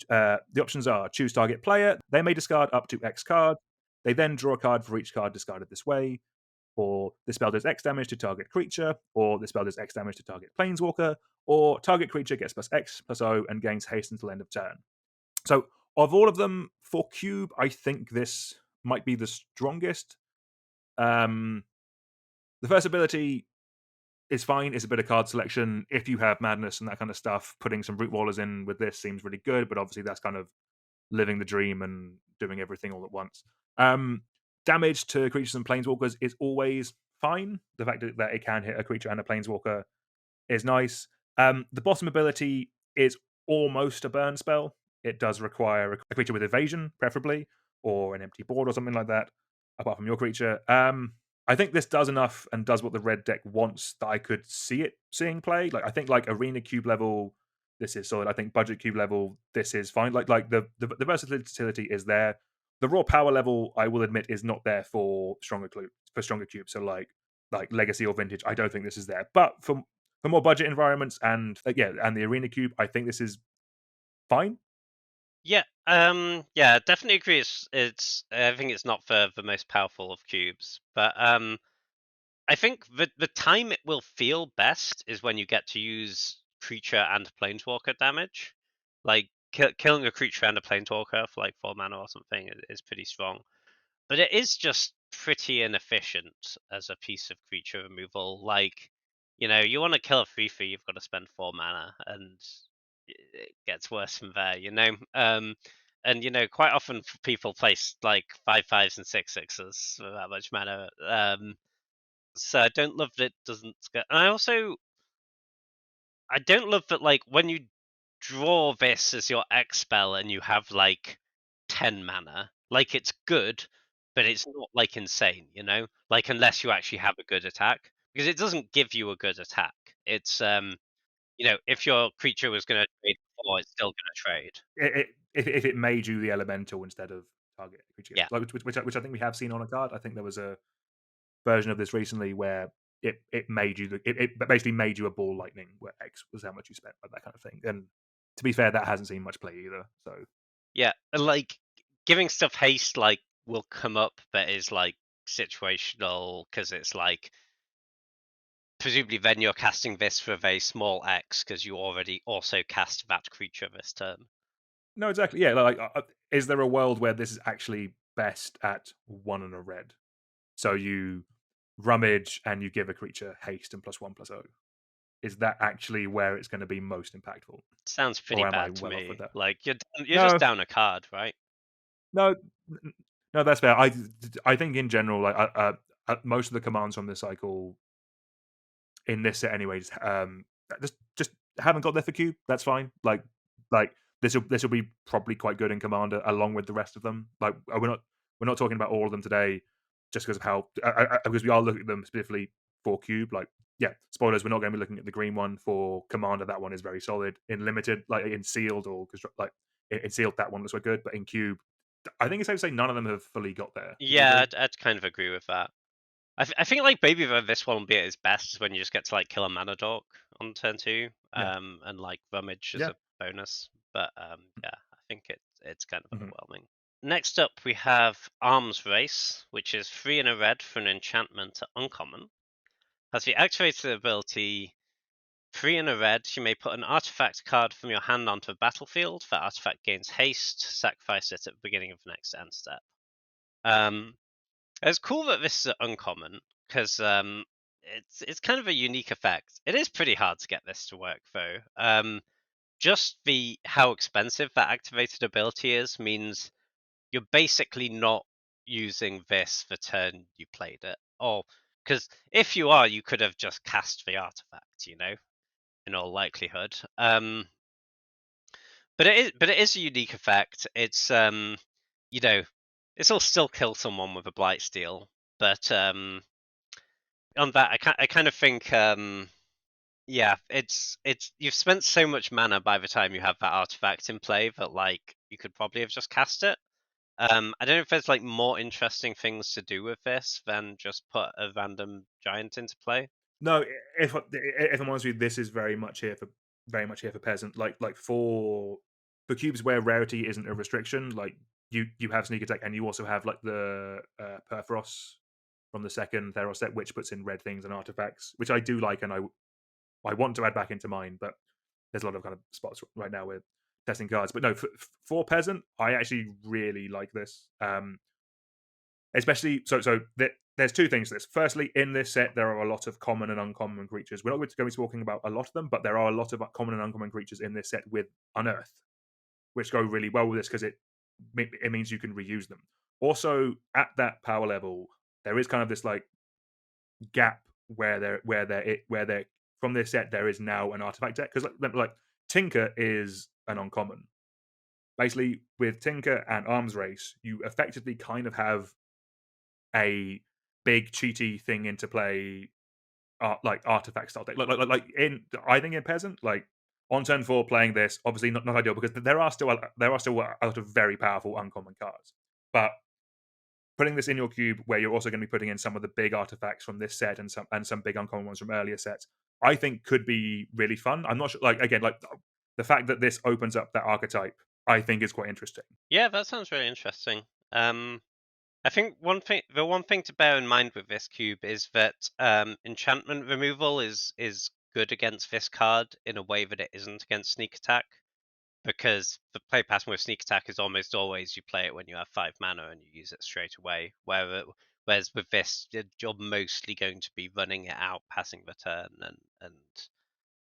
The options are choose target player. They may discard up to X cards. They then draw a card for each card discarded this way. Or the spell does X damage to target creature. Or the spell does X damage to target planeswalker. Or target creature gets plus X plus O and gains haste until end of turn. So, of all of them, for Cube, I think this might be the strongest. Um, the first ability is fine. It's a bit of card selection. If you have madness and that kind of stuff, putting some root wallers in with this seems really good. But obviously, that's kind of living the dream and doing everything all at once. Um, Damage to creatures and planeswalkers is always fine. The fact that it can hit a creature and a planeswalker is nice. The bottom ability is almost a burn spell. It does require a creature with evasion, preferably, or an empty board or something like that, apart from your creature. I think this does enough and does what the red deck wants that I could see it seeing play. Like, I think like arena cube level, this is solid. I think budget cube level, this is fine. Like the versatility is there. The raw power level, I will admit, is not there for stronger cubes. So like legacy or vintage, I don't think this is there. But for more budget environments and and the arena cube, I think this is fine. Yeah, yeah, definitely agree. It's I think it's not for the most powerful of cubes, but I think the time it will feel best is when you get to use creature and planeswalker damage. Like killing a creature and a planeswalker for like 4 mana or something is pretty strong. But it is just pretty inefficient as a piece of creature removal. Like, you want to kill a 3/3, you've got to spend 4 mana, and it gets worse from there. And quite often people place like 5/5s and 6/6s for that much mana. So I don't love that it doesn't get. And I don't love that like when you draw this as your X spell and you have like 10 mana, like it's good, but it's not like insane, Like unless you actually have a good attack. Because it doesn't give you a good attack. It's if your creature was gonna trade before, it's still gonna trade. If it made you the elemental instead of target creature, Yeah. like which I think we have seen on a card. I think there was a version of this recently where it made you it basically made you a ball lightning where X was how much you spent, like that kind of thing. And to be fair, that hasn't seen much play either. So Yeah. And like giving stuff haste like will come up but is like situational because it's like presumably then you're casting this for a very small X because you already also cast that creature this turn. no, exactly, yeah. Like, is there a world where this is actually best at 1 and a red? So you rummage and you give a creature haste and +1/+0. Is that actually where it's going to be most impactful, Sounds pretty or am I bad to well off with me. that? Like you're just No, down a card, right? no, no. That's fair. I think in general, like most of the commands from this cycle in this set, anyways, just haven't got there for Q. That's fine. Like this will be probably quite good in Commander along with the rest of them. Like we're not talking about all of them today, just because of how because we are looking at them specifically for Cube. Like yeah, spoilers. We're not going to be looking at the green one for Commander. That one is very solid. In Limited, like in Sealed or like in Sealed, that one looks quite good. But in Cube, I think it's safe to say none of them have fully got there. Would you Yeah, agree? I'd kind of agree with that. I think like maybe where this one will be at its best is when you just get to like kill a mana dork on turn 2, Yeah, and like rummage as yeah. a bonus. But yeah, I think it's kind of Mhm. underwhelming. Next up, we have Arms Race, which is 3 and a red for an enchantment to uncommon. Has the activated ability 3 and a red. You may put an artifact card from your hand onto a battlefield. That artifact gains haste. Sacrifice it at the beginning of the next end step. It's cool that this is uncommon because it's kind of a unique effect. It is pretty hard to get this to work though. Just the how expensive that activated ability is means you're basically not using this the turn you played it. Or because if you are, you could have just cast the artifact, in all likelihood. But it is a unique effect. It's it'll still kill someone with a blight steal, but on that, I kind of think, yeah, it's you've spent so much mana by the time you have that artifact in play that like you could probably have just cast it. I don't know if there's like more interesting things to do with this than just put a random giant into play. No, if I'm honest with you, this is very much here for peasant. Like for cubes where rarity isn't a restriction, like you have sneak attack and you also have like the Perforos from the second Theros set, which puts in red things and artifacts, which I do like and I want to add back into mine, but there's a lot of kind of spots right now with testing cards. But no, for peasant, I actually really like this. Especially there's two things to this. Firstly, in this set there are a lot of common and uncommon creatures. We're not going to be talking about a lot of them, but there are a lot of common and uncommon creatures in this set with Unearth, which go really well with this because it means you can reuse them. Also, at that power level, there is kind of this like gap where they're from this set there is now an artifact deck because like Tinker is an uncommon. Basically, with Tinker and Arms Race, you effectively kind of have a big cheaty thing into play, like artifact style deck. Like in I think in peasant, like on turn 4 playing this, obviously not ideal because there are still a lot of very powerful uncommon cards. But putting this in your cube where you're also going to be putting in some of the big artifacts from this set and some big uncommon ones from earlier sets, I think could be really fun. I'm not sure like again, like the fact that this opens up that archetype, I think is quite interesting. Yeah, that sounds really interesting. I think the one thing to bear in mind with this cube is that enchantment removal is good against this card in a way that it isn't against sneak attack. Because the play pattern with sneak attack is almost always you play it when you have 5 mana and you use it straight away. Whereas with this, you're mostly going to be running it out, passing the turn, and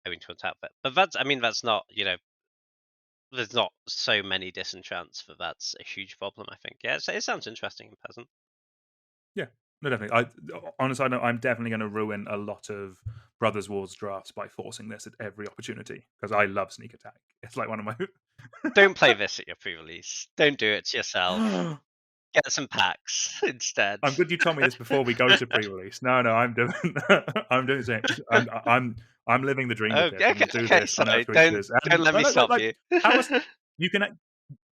having to untap it. But that's not there's not so many disenchants that that's a huge problem. I think it sounds interesting in Peasant. Yeah, no, definitely. On a side note, I'm definitely going to ruin a lot of Brothers Wars drafts by forcing this at every opportunity because I love sneak attack. It's like one of my. Don't play this at your pre-release. Don't do it to yourself. I'm Get some packs instead. good. You told me this before we go to pre-release. No, I'm doing. I'm doing it. I'm living the dream with this. Okay, I'm okay, going to do okay. this. Sorry, Unearth don't creatures don't and let me stop like you. power. You can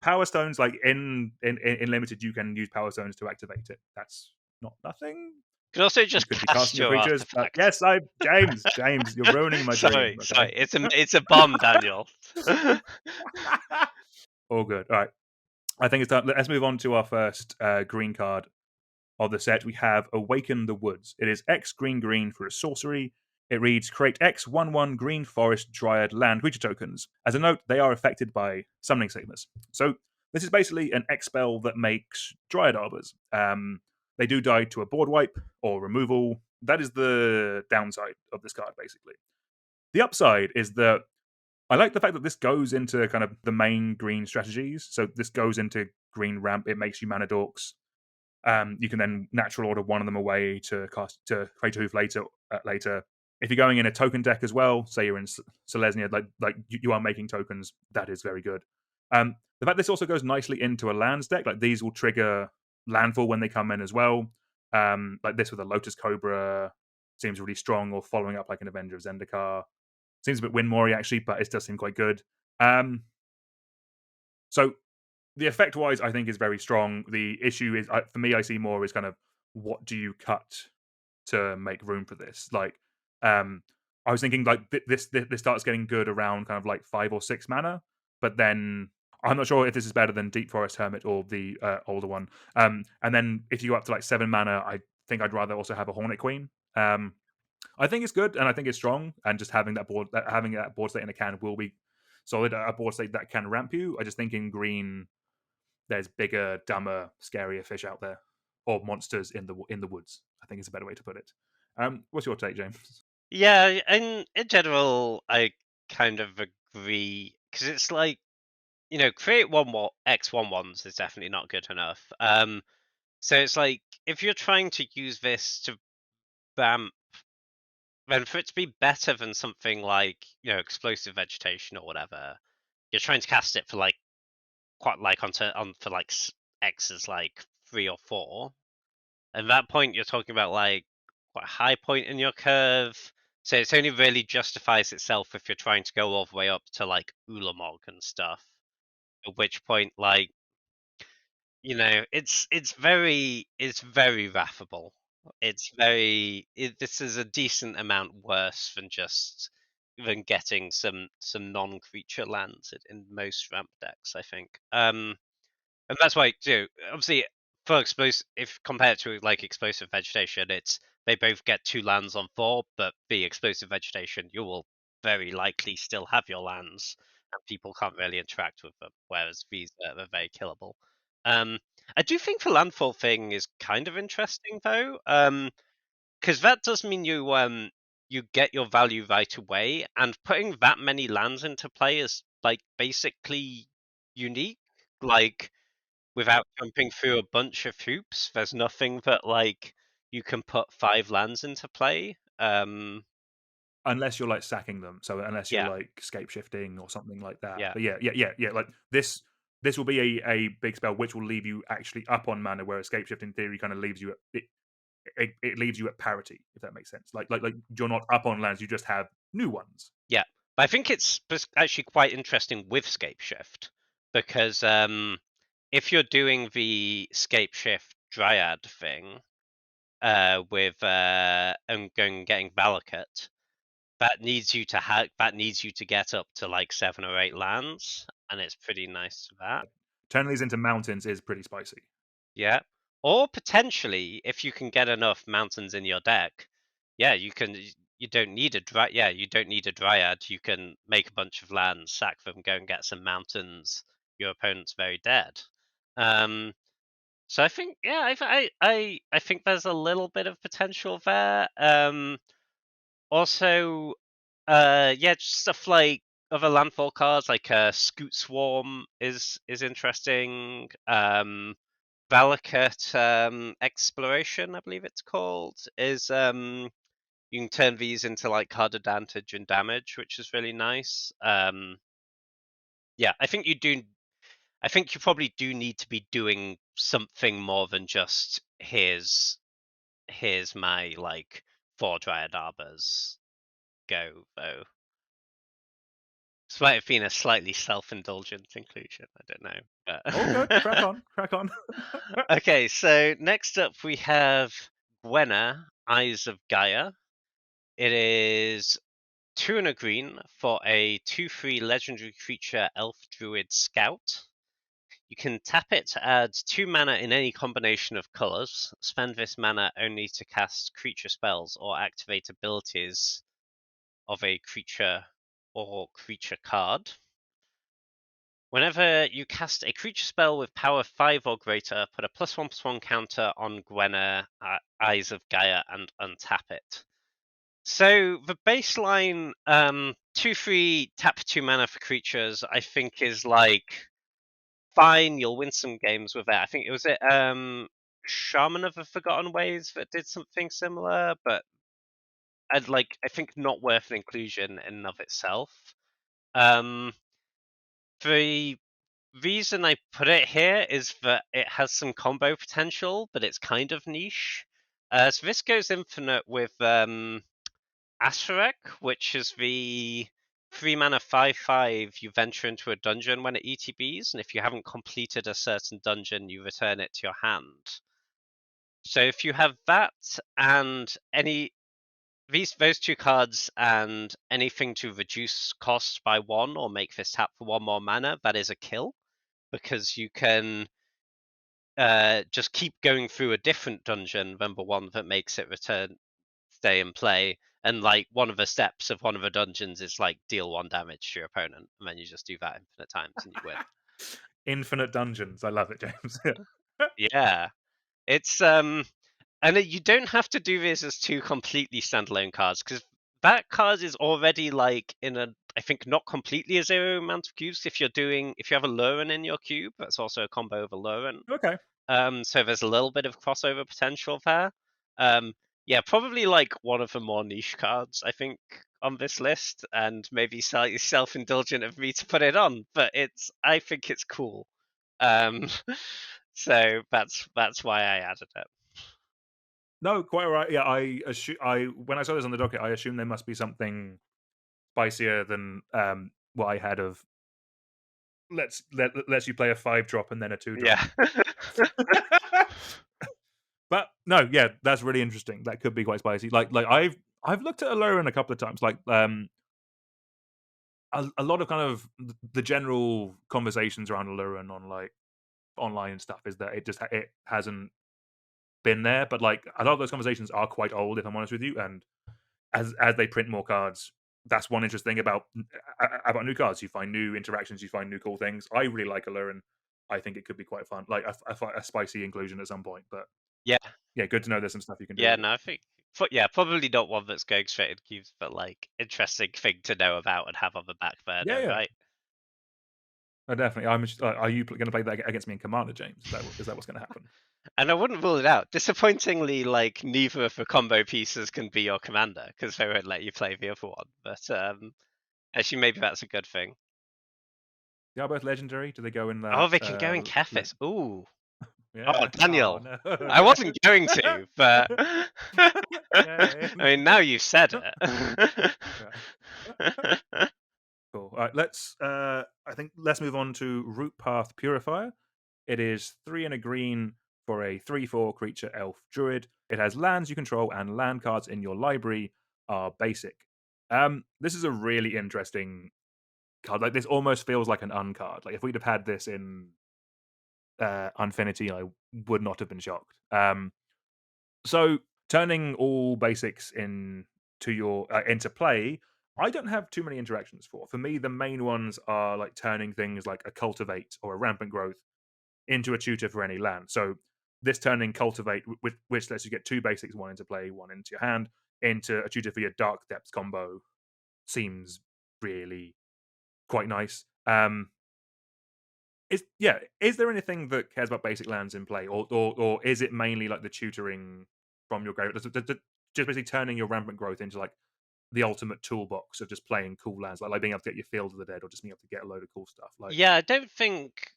power stones like in limited. You can use power stones to activate it. That's not nothing. You can also You just could be cast casting your your creatures, but artifact. yes, James, you're ruining my dream. Okay. Sorry. It's a bomb, Daniel. All good. All right. I think it's time. Let's move on to our first green card of the set. We have Awaken the Woods. It is X green for a sorcery. It reads create X 1/1 green forest dryad land creature tokens. As a note, they are affected by summoning sickness. So this is basically an X spell that makes dryad arbors. They do die to a board wipe or removal. That is the downside of this card, basically. The upside is that I like the fact that this goes into kind of the main green strategies. So this goes into green ramp. It makes you mana dorks. You can then natural order one of them away to cast to create a hoof later. Later, if you're going in a token deck as well, say you're in Selesnya, like you are making tokens. That is very good. The fact this also goes nicely into a lands deck, like these will trigger landfall when they come in as well. Like this with a Lotus Cobra seems really strong, or following up like an Avenger of Zendikar. Seems a bit win Mori actually, but it does seem quite good. So the effect wise, I think is very strong. The issue is, for me, I see more as kind of what do you cut to make room for this? Like, I was thinking like this starts getting good around kind of like 5 or 6 mana, but then I'm not sure if this is better than Deep Forest Hermit or the older one. And then if you go up to like 7 mana, I think I'd rather also have a Hornet Queen. I think it's good and I think it's strong, and just having having that board state in a can will be solid. A board state that can ramp you. I just think in green there's bigger, dumber, scarier fish out there, or monsters in the woods. I think is a better way to put it. What's your take, James? Yeah, in general, I kind of agree because it's like, create X 1/1s is definitely not good enough. So it's like if you're trying to use this to ramp, then for it to be better than something like explosive vegetation or whatever, you're trying to cast it for like quite like on for like X's like 3 or 4. At that point, you're talking about like quite a high point in your curve. So it's only really justifies itself if you're trying to go all the way up to like Ulamog and stuff. At which point, like, it's very wrathable. This is a decent amount worse than just than getting some non-creature lands in most ramp decks, I think. And that's why, obviously, for explosive, if compared to like explosive vegetation, they both get 2 lands on 4, but the explosive vegetation, you will very likely still have your lands, and people can't really interact with them. Whereas these are very killable. Um, I do think the landfall thing is kind of interesting though, because that does mean you get your value right away, and putting that many lands into play is like basically unique. Like, without jumping through a bunch of hoops. There's nothing that like you can put 5 lands into play. Unless you're like sacking them, so unless you're Yeah, like scape shifting or something like that. yeah, But yeah. Like this will be a big spell which will leave you actually up on mana, whereas scape shift in theory kind of leaves you at it leaves you at parity, if that makes sense. Like you're not up on lands, you just have new ones. yeah. But I think it's actually quite interesting with Scape Shift because if you're doing the Scape Shift Dryad thing with and getting Valakut, that needs you to get up to like 7 or 8 lands, and it's pretty nice for that. Turning these into mountains is pretty spicy. Yeah. Or potentially, if you can get enough mountains in your deck, yeah, you can. You don't need a you don't need a dryad. You can make a bunch of lands, sack them, go and get some mountains. Your opponent's very dead. Um, so I think, yeah, I think there's a little bit of potential there. Also, yeah, just stuff like other landfall cards like Scoot Swarm is interesting. Valakut Exploration, I believe it's called, is you can turn these into like card advantage and damage, which is really nice. Yeah, I think you do. I think you probably do need to be doing something more than just here's my like 4 Dryad Arbors go though. This might have been a slightly self-indulgent conclusion. I don't know, All good. Crack but on. Crack on. okay. So next up we have Gwenna, Eyes of Gaia. It is 2 and a green for a 2/3 legendary creature Elf Druid Scout. You can tap it to add 2 mana in any combination of colors. Spend this mana only to cast creature spells or activate abilities of a creature or creature card. Whenever you cast a creature spell with power 5 or greater, put a +1/+1 counter on Gwenna, Eyes of Gaia, and untap it. So the baseline 2/3 tap 2 mana for creatures, I think, is like fine. You'll win some games with it. I think it was Shaman of the Forgotten Ways that did something similar, but I think not worth an inclusion in and of itself. Um, the reason I put it here is that it has some combo potential, but it's kind of niche. So this goes infinite with Asherek, which is the 3 mana 5/5. You venture into a dungeon when it ETBs, and if you haven't completed a certain dungeon, you return it to your hand. So if you have that and those two cards and anything to reduce cost by 1 or make this tap for 1 more mana, that is a kill, because you can just keep going through a different dungeon than the one that makes it stay in play. And like one of the steps of one of the dungeons is like deal 1 damage to your opponent, and then you just do that infinite times and you win. Infinite dungeons. I love it, James. Yeah, it's and you don't have to do this as 2 completely standalone cards, because that card is already like in a, I think, not completely a 0 amount of cubes. If you have a Luren in your cube, that's also a combo of a Luren. Okay. So there's a little bit of crossover potential there. Yeah, probably like one of the more niche cards, I think, on this list, and maybe slightly self-indulgent of me to put it on, but I think it's cool. So that's why I added it. No, quite all right. Yeah, I when I saw this on the docket, I assumed there must be something spicier than what I had of lets you play a 5-drop and then a 2-drop. Yeah. But no, yeah, that's really interesting. That could be quite spicy. Like I've looked at Aloran a couple of times. Like a lot of kind of the general conversations around Aloran on like online and stuff is that it hasn't been there. But like a lot of those conversations are quite old, if I'm honest with you. And as they print more cards, that's one interesting thing about new cards. You find new interactions, you find new cool things. I really like Aloran. I think it could be quite fun, like a spicy inclusion at some point. But Yeah. yeah, good to know there's some stuff you can do Yeah, with it. no, I think, yeah, probably not one that's going straight in cubes, but like interesting thing to know about and have on the back Yeah, burner, yeah. right? Definitely. Are you going to play that against me in Commander, James? Is that what's going to happen? And I wouldn't rule it out. Disappointingly, like neither of the combo pieces can be your commander because they won't let you play the other one. But actually, maybe that's a good thing. They are both legendary. Do they go in Oh, that? they can go in Kefis. Ooh. Oh, Yeah. Oh Daniel. no. I wasn't going to, but I Game. mean, now you've said it. Yeah. Cool. All right. Let's move on to Root Path Purifier. It is 3 and a green for a 3/4 creature elf druid. It has lands you control and land cards in your library are basic. This is a really interesting card. Like this almost feels like an uncard. Like if we'd have had this in Unfinity, I would not have been shocked. So turning all basics into play, I don't have too many interactions for. For me, the main ones are like turning things like a cultivate or a rampant growth into a tutor for any land. So this turning cultivate, which lets you get 2 basics, 1 into play, 1 into your hand, into a tutor for your dark depths combo, seems really quite nice. Is there anything that cares about basic lands in play, or is it mainly like the tutoring from your grave? Just basically turning your rampant growth into like the ultimate toolbox of just playing cool lands, like being able to get your Field of the Dead, or just being able to get a load of cool stuff. Like, Yeah, I don't think.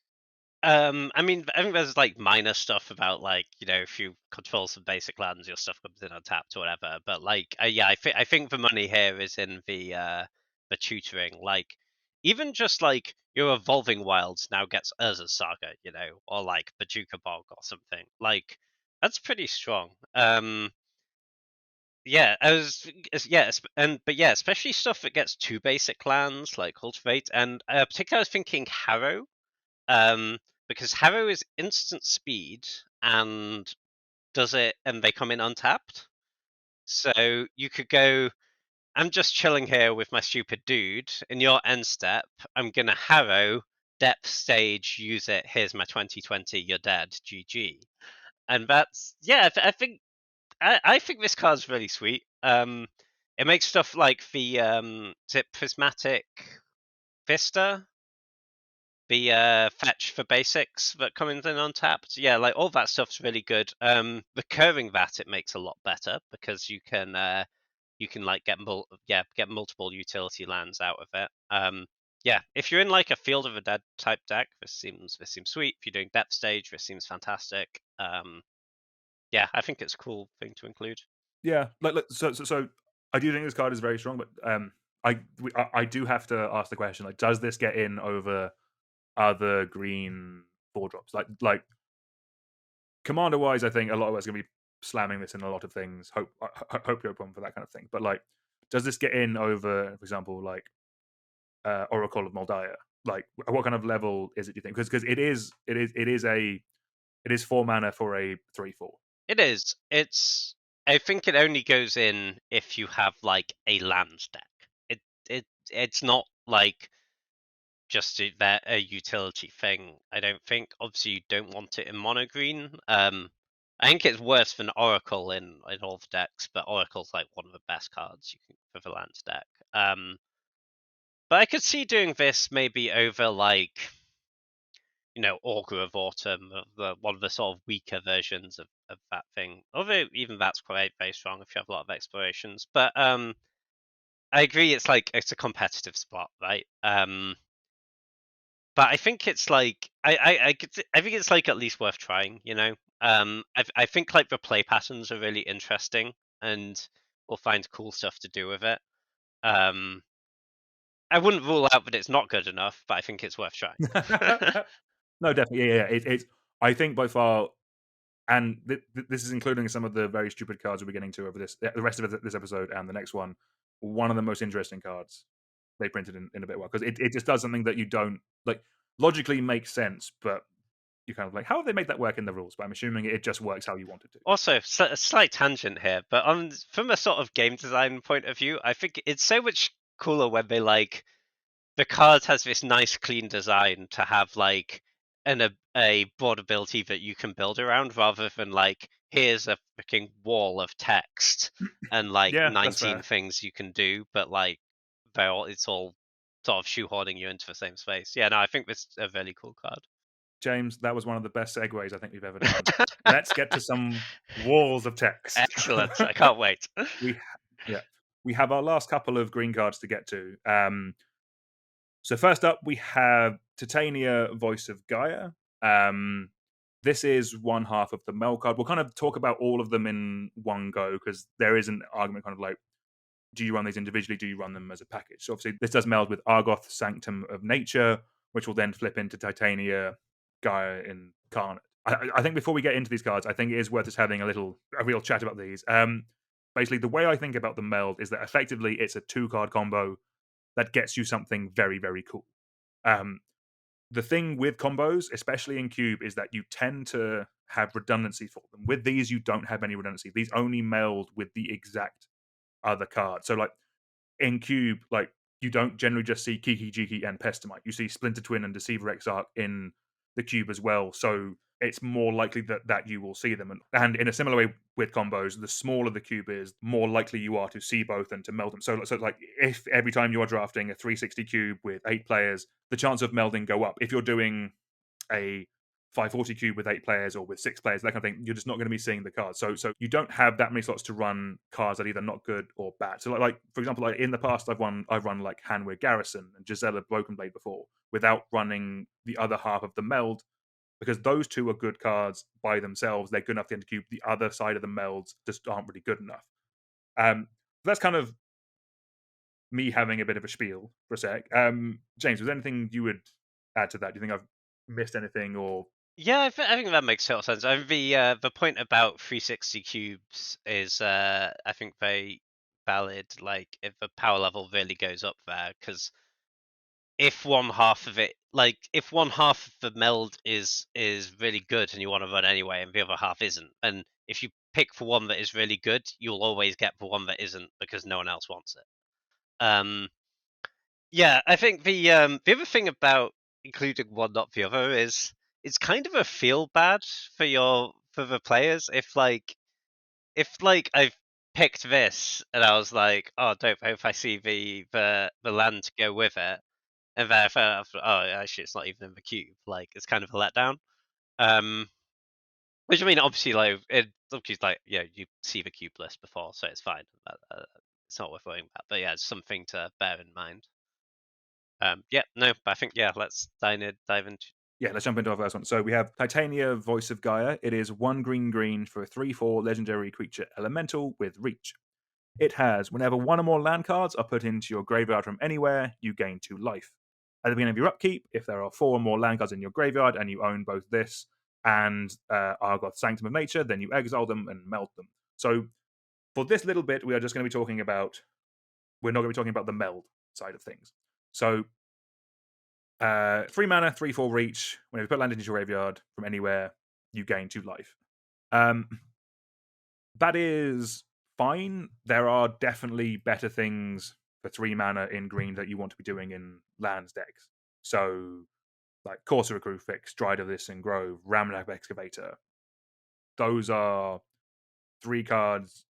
I mean, I think there's like minor stuff about like if you control some basic lands, your stuff comes in untapped or whatever. But like, yeah, I think the money here is in the tutoring. Like, even just like your evolving wilds now gets Urza's Saga, or like Bajuka Bog or something. Like, that's pretty strong. Yeah, but yeah, especially stuff that gets 2 basic lands like cultivate, and particularly I was thinking Harrow. Because Harrow is instant speed and they come in untapped. So you could go, I'm just chilling here with my stupid dude. In your end step, I'm gonna Harrow, depth stage, use it. Here's my 2020. You're dead. GG. And that's I think this card's really sweet. It makes stuff like the Prismatic Vista, the fetch for basics that comes in untapped. Yeah, like all that stuff's really good. Recurring that it makes a lot better because you can like get multiple utility lands out of it. Yeah, if you're in like a Field of the Dead type deck, this seems sweet. If you're doing Depth Stage, this seems fantastic. Yeah, I think it's a cool thing to include. Yeah, so I do think this card is very strong, but I do have to ask the question: like, does this get in over other green 4 drops? Like commander wise, I think a lot of us are going to be slamming this in a lot of things. Hope you're open for that kind of thing. But like, does this get in over, for example, like Oracle of Moldiah? Like, what kind of level is it? Do you think? Because it is 4 mana for a 3/4. It is. I think it only goes in if you have like a land deck. It's not like just a utility thing. I don't think. Obviously, you don't want it in mono green. I think it's worse than Oracle in all the decks, but Oracle's like one of the best cards you can for the land deck. But I could see doing this maybe over like Augur of Autumn, one of the sort of weaker versions of that thing. Although even that's quite very strong if you have a lot of explorations. But I agree, it's a competitive spot, right? But I think it's like I think it's like at least worth trying. I think like the play patterns are really interesting, and we'll find cool stuff to do with it. I wouldn't rule out that it's not good enough, but I think it's worth trying. No, definitely, yeah. It's I think by far, and this is including some of the very stupid cards we're getting to over the rest of this episode and the next one. One of the most interesting cards they printed in a bit while, because it just does something that you don't like logically makes sense, but you kind of like, how have they made that work in the rules? But I'm assuming it just works how you want it to. Also, a slight tangent here, but from a sort of game design point of view, I think it's so much cooler when they like the card has this nice clean design to have like a broad ability that you can build around, rather than like here's a freaking wall of text and like Yeah, that's 19 fair. things you can do, but like it's all sort of shoehorning you into the same space. Yeah, no, I think this is a really cool card. James, that was one of the best segues I think we've ever done. Let's get to some walls of text. Excellent. I can't wait. we yeah, we have our last couple of green cards to get to. So first up, we have Titania, Voice of Gaia. This is one half of the Mel card. We'll kind of talk about all of them in one go, because there is an argument kind of like, do you run these individually? Do you run them as a package? So obviously, this does meld with Argoth, Sanctum of Nature, which will then flip into Titania, Gaia Incarnate. I think before we get into these cards, I think it is worth us having a real chat about these. Basically, the way I think about the meld is that effectively it's a 2 card combo that gets you something very, very cool. Um, the thing with combos, especially in Cube, is that you tend to have redundancy for them. With these, you don't have any redundancy. These only meld with the exact other card. So, like in Cube, like you don't generally just see Kiki, Jiki, and Pestamite. You see Splinter Twin and Deceiver Exarch in the Cube as well. So it's more likely that you will see them. And in a similar way with combos, the smaller the cube is, more likely you are to see both and to meld them. So like if every time you are drafting a 360 cube with 8 players, the chance of melding go up. If you're doing a 540 cube with 8 players or with 6 players, that kind of thing, you're just not going to be seeing the cards. So you don't have that many slots to run cards that are either not good or bad. So like for example, like in the past, I've run like Hanweir Garrison and Gisela Broken Blade before without running the other half of the meld, because those 2 are good cards by themselves. They're good enough to end the cube. The other side of the melds just aren't really good enough. That's kind of me having a bit of a spiel for a sec. James, was there anything you would add to that? Do you think I've missed anything or? Yeah, I think that makes total sense. I mean, the point about 360 cubes is I think very valid. Like if the power level really goes up there, because if one half of it, like if one half of the meld is really good and you want to run anyway, and the other half isn't, and if you pick for one that is really good, you'll always get the one that isn't because no one else wants it. Yeah, I think the other thing about including one not the other is it's kind of a feel bad for the players if I've picked this and I was like, oh, dope, I hope I see the land to go with it, and then I found out, oh, actually it's not even in the cube. Like it's kind of a letdown. Um, which I mean, obviously, yeah, you see the cube list before, so it's fine. It's not worth worrying about. But yeah, it's something to bear in mind. Yeah, no, but I think let's dive into. Yeah, let's jump into our first one. So we have Titania, Voice of Gaia. It is 1 green for a 3/4 legendary creature elemental with reach. It has whenever one or more land cards are put into your graveyard from anywhere, you gain 2 life. At the beginning of your upkeep, if there are 4 or more land cards in your graveyard and you own both this and Argoth Sanctum of Nature, then you exile them and meld them. So for this little bit, we are just going to be talking about. We're not going to be talking about the meld side of things. So 3 mana, 3/4 reach. Whenever you put land into your graveyard from anywhere, you gain 2 life. Um, that is fine. There are definitely better things for 3 mana in green that you want to be doing in lands decks. So, like Courser of Crucifix, Stride of this and Grove, Ramnap Excavator. Those are 3 cards.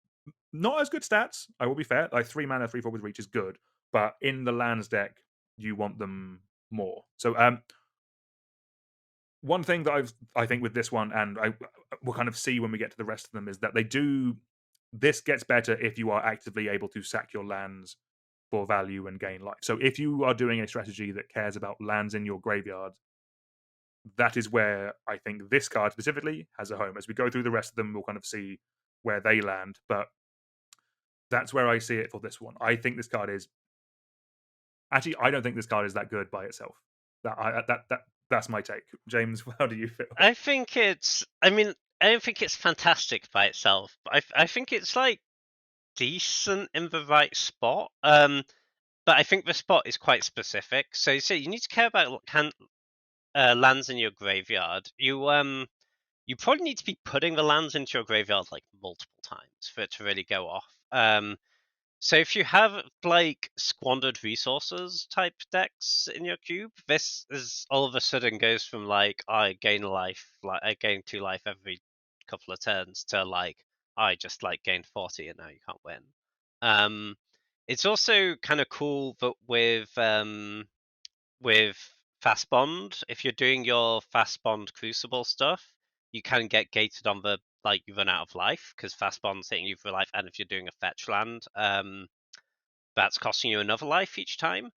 Not as good stats, I will be fair. Like 3 mana, 3/4 with reach is good. But in the lands deck, you want them more. So, one thing that I think with this one, and we'll kind of see when we get to the rest of them, is that they do. This gets better if you are actively able to sack your lands for value and gain life. So if you are doing a strategy that cares about lands in your graveyard, that is where I think this card specifically has a home. As we go through the rest of them, we'll kind of see where they land, but that's where I see it for this one. I think this card is actually. I don't think this card is that good by itself. That's my take. James, how do you feel? I think it's. I mean, I don't think it's fantastic by itself, but I think it's like decent in the right spot. But I think the spot is quite specific. So you need to care about lands in your graveyard. You probably need to be putting the lands into your graveyard like multiple times for it to really go off. So if you have like squandered resources type decks in your cube, this is all of a sudden goes from like I gain life, like I gain 2 life every couple of turns to like I just like gained 40 and now you can't win. Um, it's also kind of cool that with fast bond, if you're doing your fast bond crucible stuff, you can get gated on the like you run out of life because fast bond's hitting you for life, and if you're doing a fetch land, that's costing you another life each time.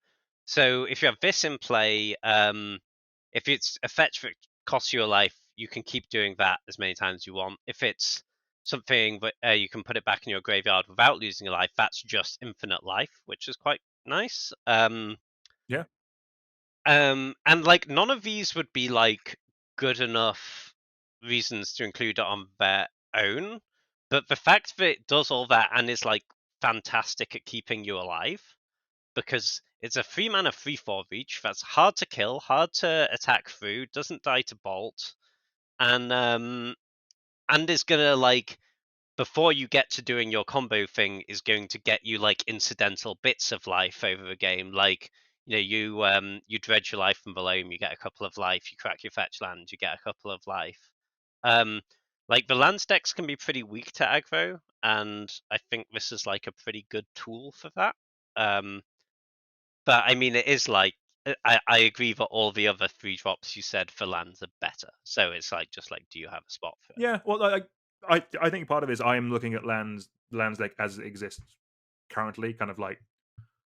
So if you have this in play, if it's a fetch that costs you a life, you can keep doing that as many times as you want. If it's something that you can put it back in your graveyard without losing a life, that's just infinite life, which is quite nice. Yeah, And like none of these would be like good enough reasons to include it on their own, but the fact that it does all that and is like fantastic at keeping you alive because it's a 3 mana 3/4 reach that's hard to kill, hard to attack through, doesn't die to bolt, and is gonna like before you get to doing your combo thing is going to get you like incidental bits of life over the game. Like you dredge your life from below him, you get a couple of life. You crack your fetch land, you get a couple of life. Um, like the land decks can be pretty weak to aggro, and I think this is like a pretty good tool for that. Um, but I mean, it is like I agree that all the other 3 drops you said for lands are better. So it's like just like, do you have a spot for it? yeah. Well, I think part of it is I am looking at lands deck as it exists currently, kind of like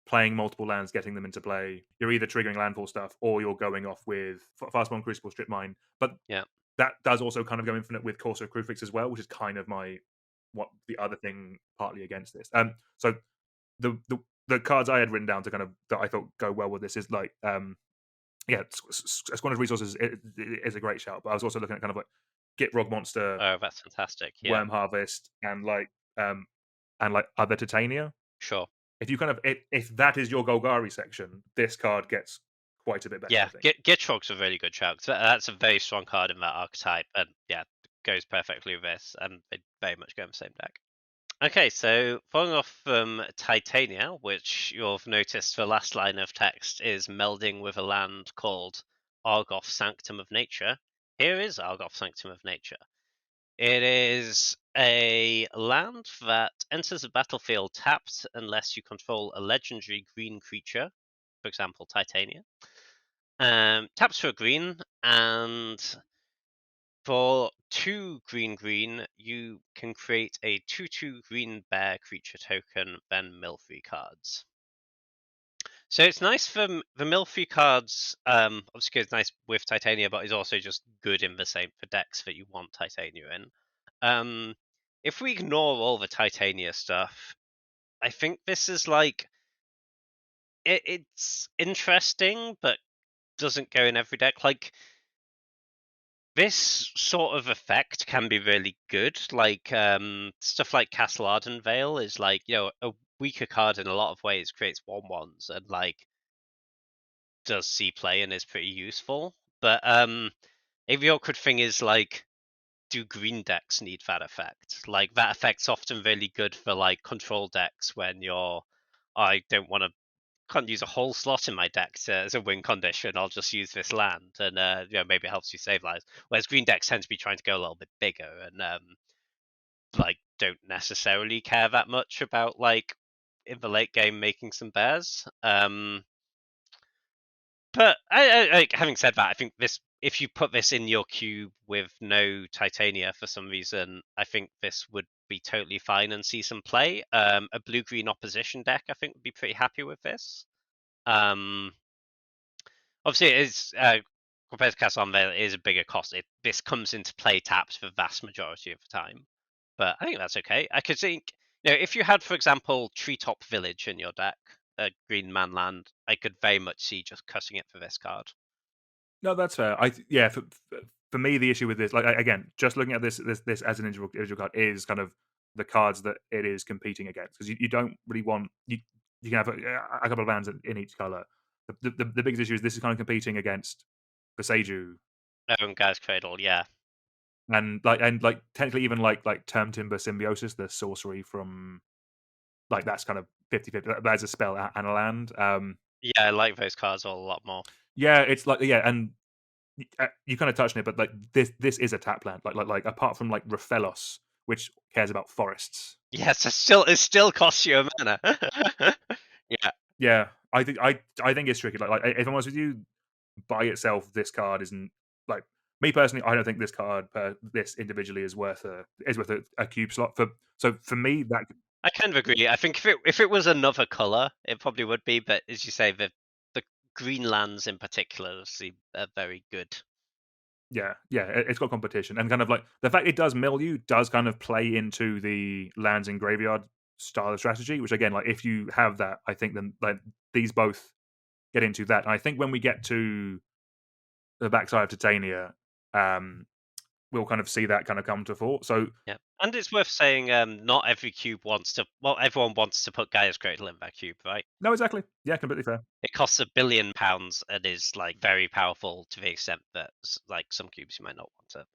playing multiple lands, getting them into play. You're either triggering landfall stuff or you're going off with Fastbone, Crucible, Strip Mine. But Yeah, that does also kind of go infinite with Corsair Crucifix as well, which is kind of what the other thing partly against this. So the cards I had written down to kind of that I thought go well with this is like yeah, Squandered Resources is a great shout, but I was also looking at kind of like Git Rock Monster, oh, that's fantastic. Yeah, Worm Harvest, and like other Titania. sure. If you kind of if that is your Golgari section, this card gets quite a bit better, Yeah, I think. Gitrog's a really good shout. 'Cause that's a very strong card in that archetype, and yeah, goes perfectly with this, and they very much go in the same deck. Okay, so following off from Titania, which you'll have noticed the last line of text is melding with a land called Argoth Sanctum of Nature. Here is Argoth Sanctum of Nature. It is a land that enters the battlefield tapped unless you control a legendary green creature, for example, Titania. Taps for a green, and for 2 green, you can create a 2/2 green bear creature token, then mill 3 cards. So it's nice for the Milfrey cards. Obviously, it's nice with Titania, but it's also just good in the same for decks that you want Titania in. If we ignore all the Titania stuff, I think this is like it's interesting, but doesn't go in every deck. Like this sort of effect can be really good. Like stuff like Castle Ardenvale is like a weaker card in a lot of ways, creates 1/1s and like does see play and is pretty useful. But the awkward thing is like, do green decks need that effect? Like that effect's often really good for like control decks when I don't want to can't use a whole slot in my deck as a win condition. I'll just use this land, and maybe it helps you save lives. Whereas green decks tend to be trying to go a little bit bigger and like don't necessarily care that much about like in the late game making some bears. But having said that, I think this if you put this in your cube with no Titania for some reason, I think this would be totally fine and see some play. A blue-green opposition deck, I think, would be pretty happy with this. Obviously, it is compared to Castle Unveil, it is a bigger cost. This comes into play tapped for the vast majority of the time, but I think that's okay. I could think, if you had, for example, Treetop Village in your deck, a green man land, I could very much see just cutting it for this card. No, that's fair. Yeah, for me, the issue with this, like again, just looking at this as an individual card is kind of the cards that it is competing against because you don't really want you can have a couple of lands in each color. The biggest issue is this is kind of competing against the Seiju Oh, Guy's Cradle, yeah. and technically even like Term Timber Symbiosis, the sorcery from like that's kind of 50-50. That's a spell and a land. Yeah, I like those cards all a lot more. Yeah, it's like and you kind of touched on it, but like this is a tap land. Like apart from like Raphelos, which cares about forests. Yes, it still costs you a mana. Yeah. Yeah, I think it's tricky. Like if I'm honest with you, by itself, this card isn't like me personally. I don't think this card this individually is worth a cube slot for. So for me, that I kind of agree. I think if it was another color, it probably would be. But as you say, the green lands in particular seem very good. yeah, it's got competition and kind of like the fact it does mill you does kind of play into the lands in graveyard style of strategy. Which again, like if you have that, I think then like these both get into that. And I think when we get to the backside of Titania, we'll kind of see that kind of come to fore. So Yeah, and it's worth saying, not every cube wants to. Well, everyone wants to put Gaia's Cradle in their cube, right? no, exactly, yeah, completely fair. It costs £1 billion and is like very powerful to the extent that like some cubes you might not want to.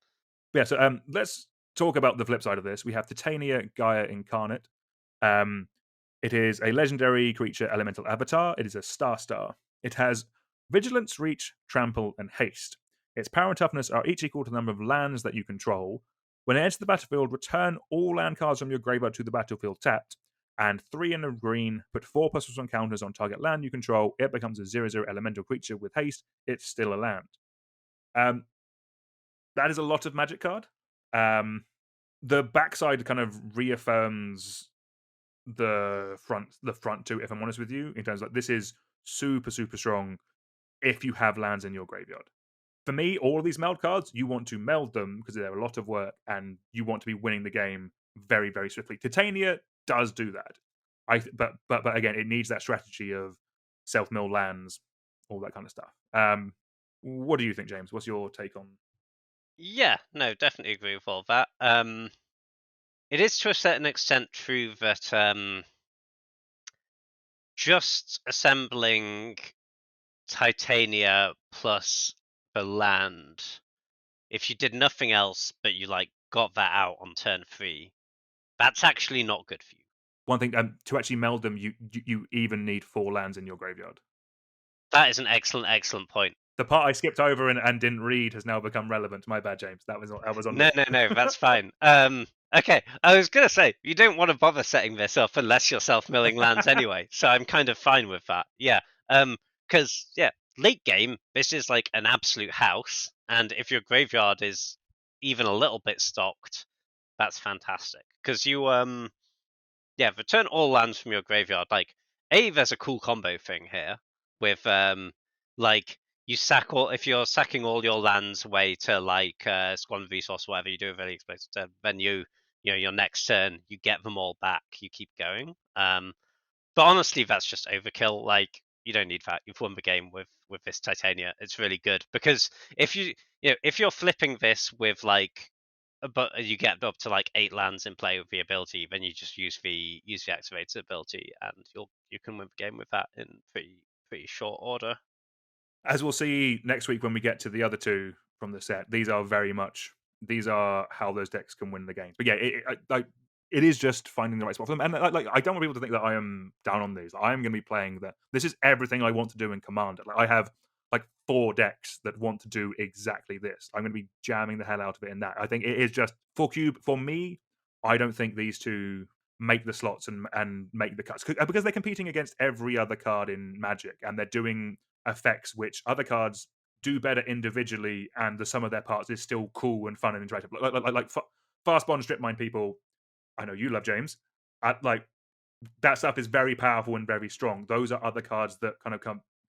Yeah, so let's talk about the flip side of this. We have Titania Gaia Incarnate. Um, it is a legendary creature elemental avatar. It is a star. It has vigilance, reach, trample, and haste. Its power and toughness are each equal to the number of lands that you control. When it enters the battlefield, return all land cards from your graveyard to the battlefield tapped, and 3 in a green, put 4+1 counters on target land you control. It becomes a 0/0 elemental creature with haste. It's still a land. Um, that is a lot of magic card. The backside kind of reaffirms the front two, if I'm honest with you, in terms of like this is super, super strong if you have lands in your graveyard. For me, all of these meld cards, you want to meld them because they're a lot of work and you want to be winning the game very, very swiftly. Titania does do that. But again, it needs that strategy of self-mill lands, all that kind of stuff. What do you think, James? What's your take on? Yeah, no, definitely agree with all that. It is to a certain extent true that just assembling Titania plus the land, if you did nothing else but you like got that out on turn 3, that's actually not good for you. One thing to actually meld them, you even need 4 lands in your graveyard. That is an excellent point. The part I skipped over and didn't read has now become relevant. My bad, James. That was on me. No, that's fine. Okay, I was gonna say you don't want to bother setting this up unless you're self-milling lands anyway, so I'm kind of fine with that. Yeah, because late game this is like an absolute house, and if your graveyard is even a little bit stocked, that's fantastic. Because you return all lands from your graveyard. Like there's a cool combo thing here with like you sack all if you're sacking all your lands away to like Squandered Resource or whatever you do a really expensive turn, then your next turn you get them all back, you keep going. But honestly, that's just overkill. Like you don't need that. You've won the game with this Titania. It's really good because if you're flipping this with like, but you get up to like 8 lands in play with the ability, then you just use the activated ability, and you can win the game with that in pretty short order. As we'll see next week when we get to the other two from the set, these are how those decks can win the game. But yeah, it is just finding the right spot for them. And like I don't want people to think that I am down on these. I am going to be playing that. This is everything I want to do in Commander. Like I have like 4 decks that want to do exactly this. I'm going to be jamming the hell out of it in that. I think it is just for Cube. For me, I don't think these two make the slots and make the cuts because they're competing against every other card in Magic, and they're doing effects which other cards do better individually, and the sum of their parts is still cool and fun and interactive. Like Fast Bond, Strip Mine people. I know you love James. Like that stuff is very powerful and very strong. Those are other cards that kind of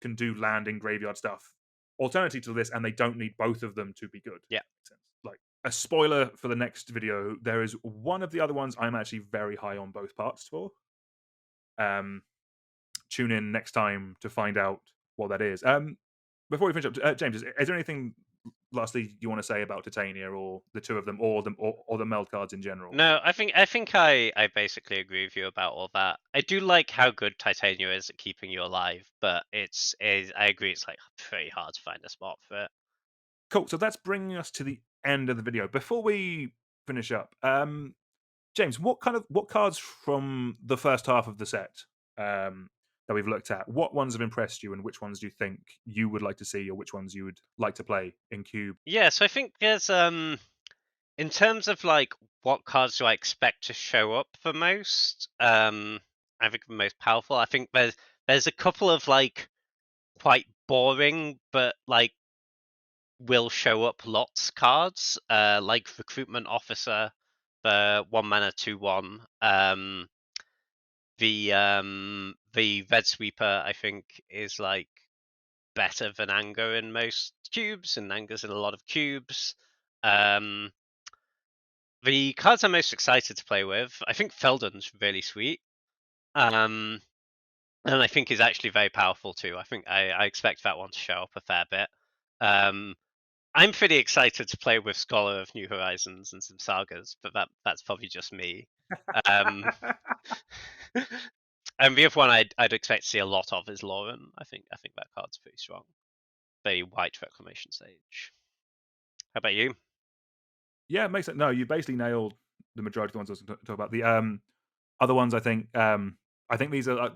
can do land in graveyard stuff. Alternative to this, and they don't need both of them to be good. Yeah. Like a spoiler for the next video, there is one of the other ones I'm actually very high on both parts for. Tune in next time to find out what that is. Before we finish up, James, is there anything lastly you want to say about Titania or the two of them or the meld cards in general? No, I think I basically agree with you about all that. I do like how good Titania is at keeping you alive, but I agree it's like pretty hard to find a spot for it. Cool. So that's bringing us to the end of the video. Before we finish up, James, what cards from the first half of the set that we've looked at, what ones have impressed you, and which ones do you think you would like to see, or which ones you would like to play in Cube? Yeah, so I think there's in terms of like what cards do I expect to show up the most, I think the most powerful. I think there's a couple of like quite boring but like will show up lots cards, like Recruitment Officer, the 1 mana 2/1. The Red Sweeper I think is like better than Anger in most cubes, and Anger's in a lot of cubes. The cards I'm most excited to play with, I think Feldon's really sweet. And I think is actually very powerful too. I think I expect that one to show up a fair bit. I'm pretty excited to play with Scholar of New Horizons and some sagas, but that's probably just me. Um, and the other one I'd expect to see a lot of is Lauren. I think that card's pretty strong. Very white Reclamation Sage. How about you? Yeah, it makes sense. No, you basically nailed the majority of the ones I was going to talk about. The other ones, I think these are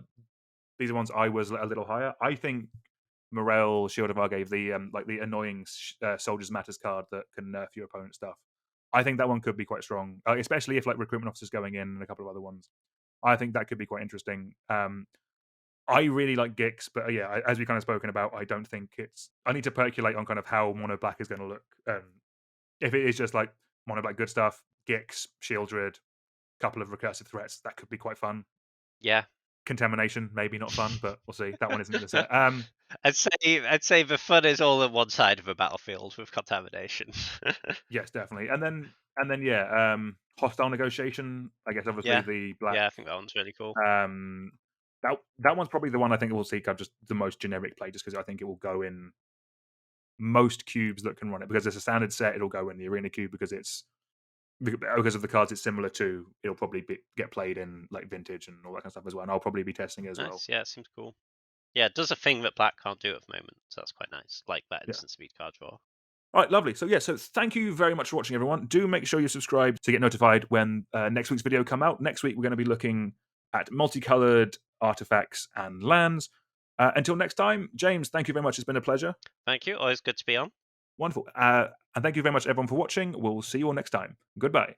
ones I was a little higher. I think Morel Shield of Argave, the annoying Soldiers Matters card that can nerf your opponent stuff. I think that one could be quite strong, especially if like Recruitment Officers going in and a couple of other ones. I think that could be quite interesting. I really like Gix, but yeah, as we kind of spoken about, I don't think I need to percolate on kind of how Mono Black is going to look. If it is just like Mono Black good stuff, Gix, Shieldred, couple of recursive threats, that could be quite fun. Yeah. Contamination, maybe not fun, but we'll see. That one isn't in the set. I'd say the fun is all on one side of the battlefield with Contamination. Yes, definitely. And then yeah, Hostile Negotiation. I guess obviously the black. Yeah, I think that one's really cool. That one's probably the one I think we'll see just the most generic play, just because I think it will go in most cubes that can run it. Because it's a standard set, it'll go in the Arena cube because of the cards it's similar to. It'll probably get played in like Vintage and all that kind of stuff as well. And I'll probably be testing it as well. Yeah, it seems cool. Yeah, it does a thing that black can't do at the moment, so that's quite nice. Like that instant speed card draw. All right, lovely. So thank you very much for watching, everyone. Do make sure you subscribe to get notified when next week's video come out. Next week we're going to be looking at multicolored artifacts and lands. Until next time, James, thank you very much. It's been a pleasure. Thank you. Always good to be on. Wonderful. And thank you very much, everyone, for watching. We'll see you all next time. Goodbye.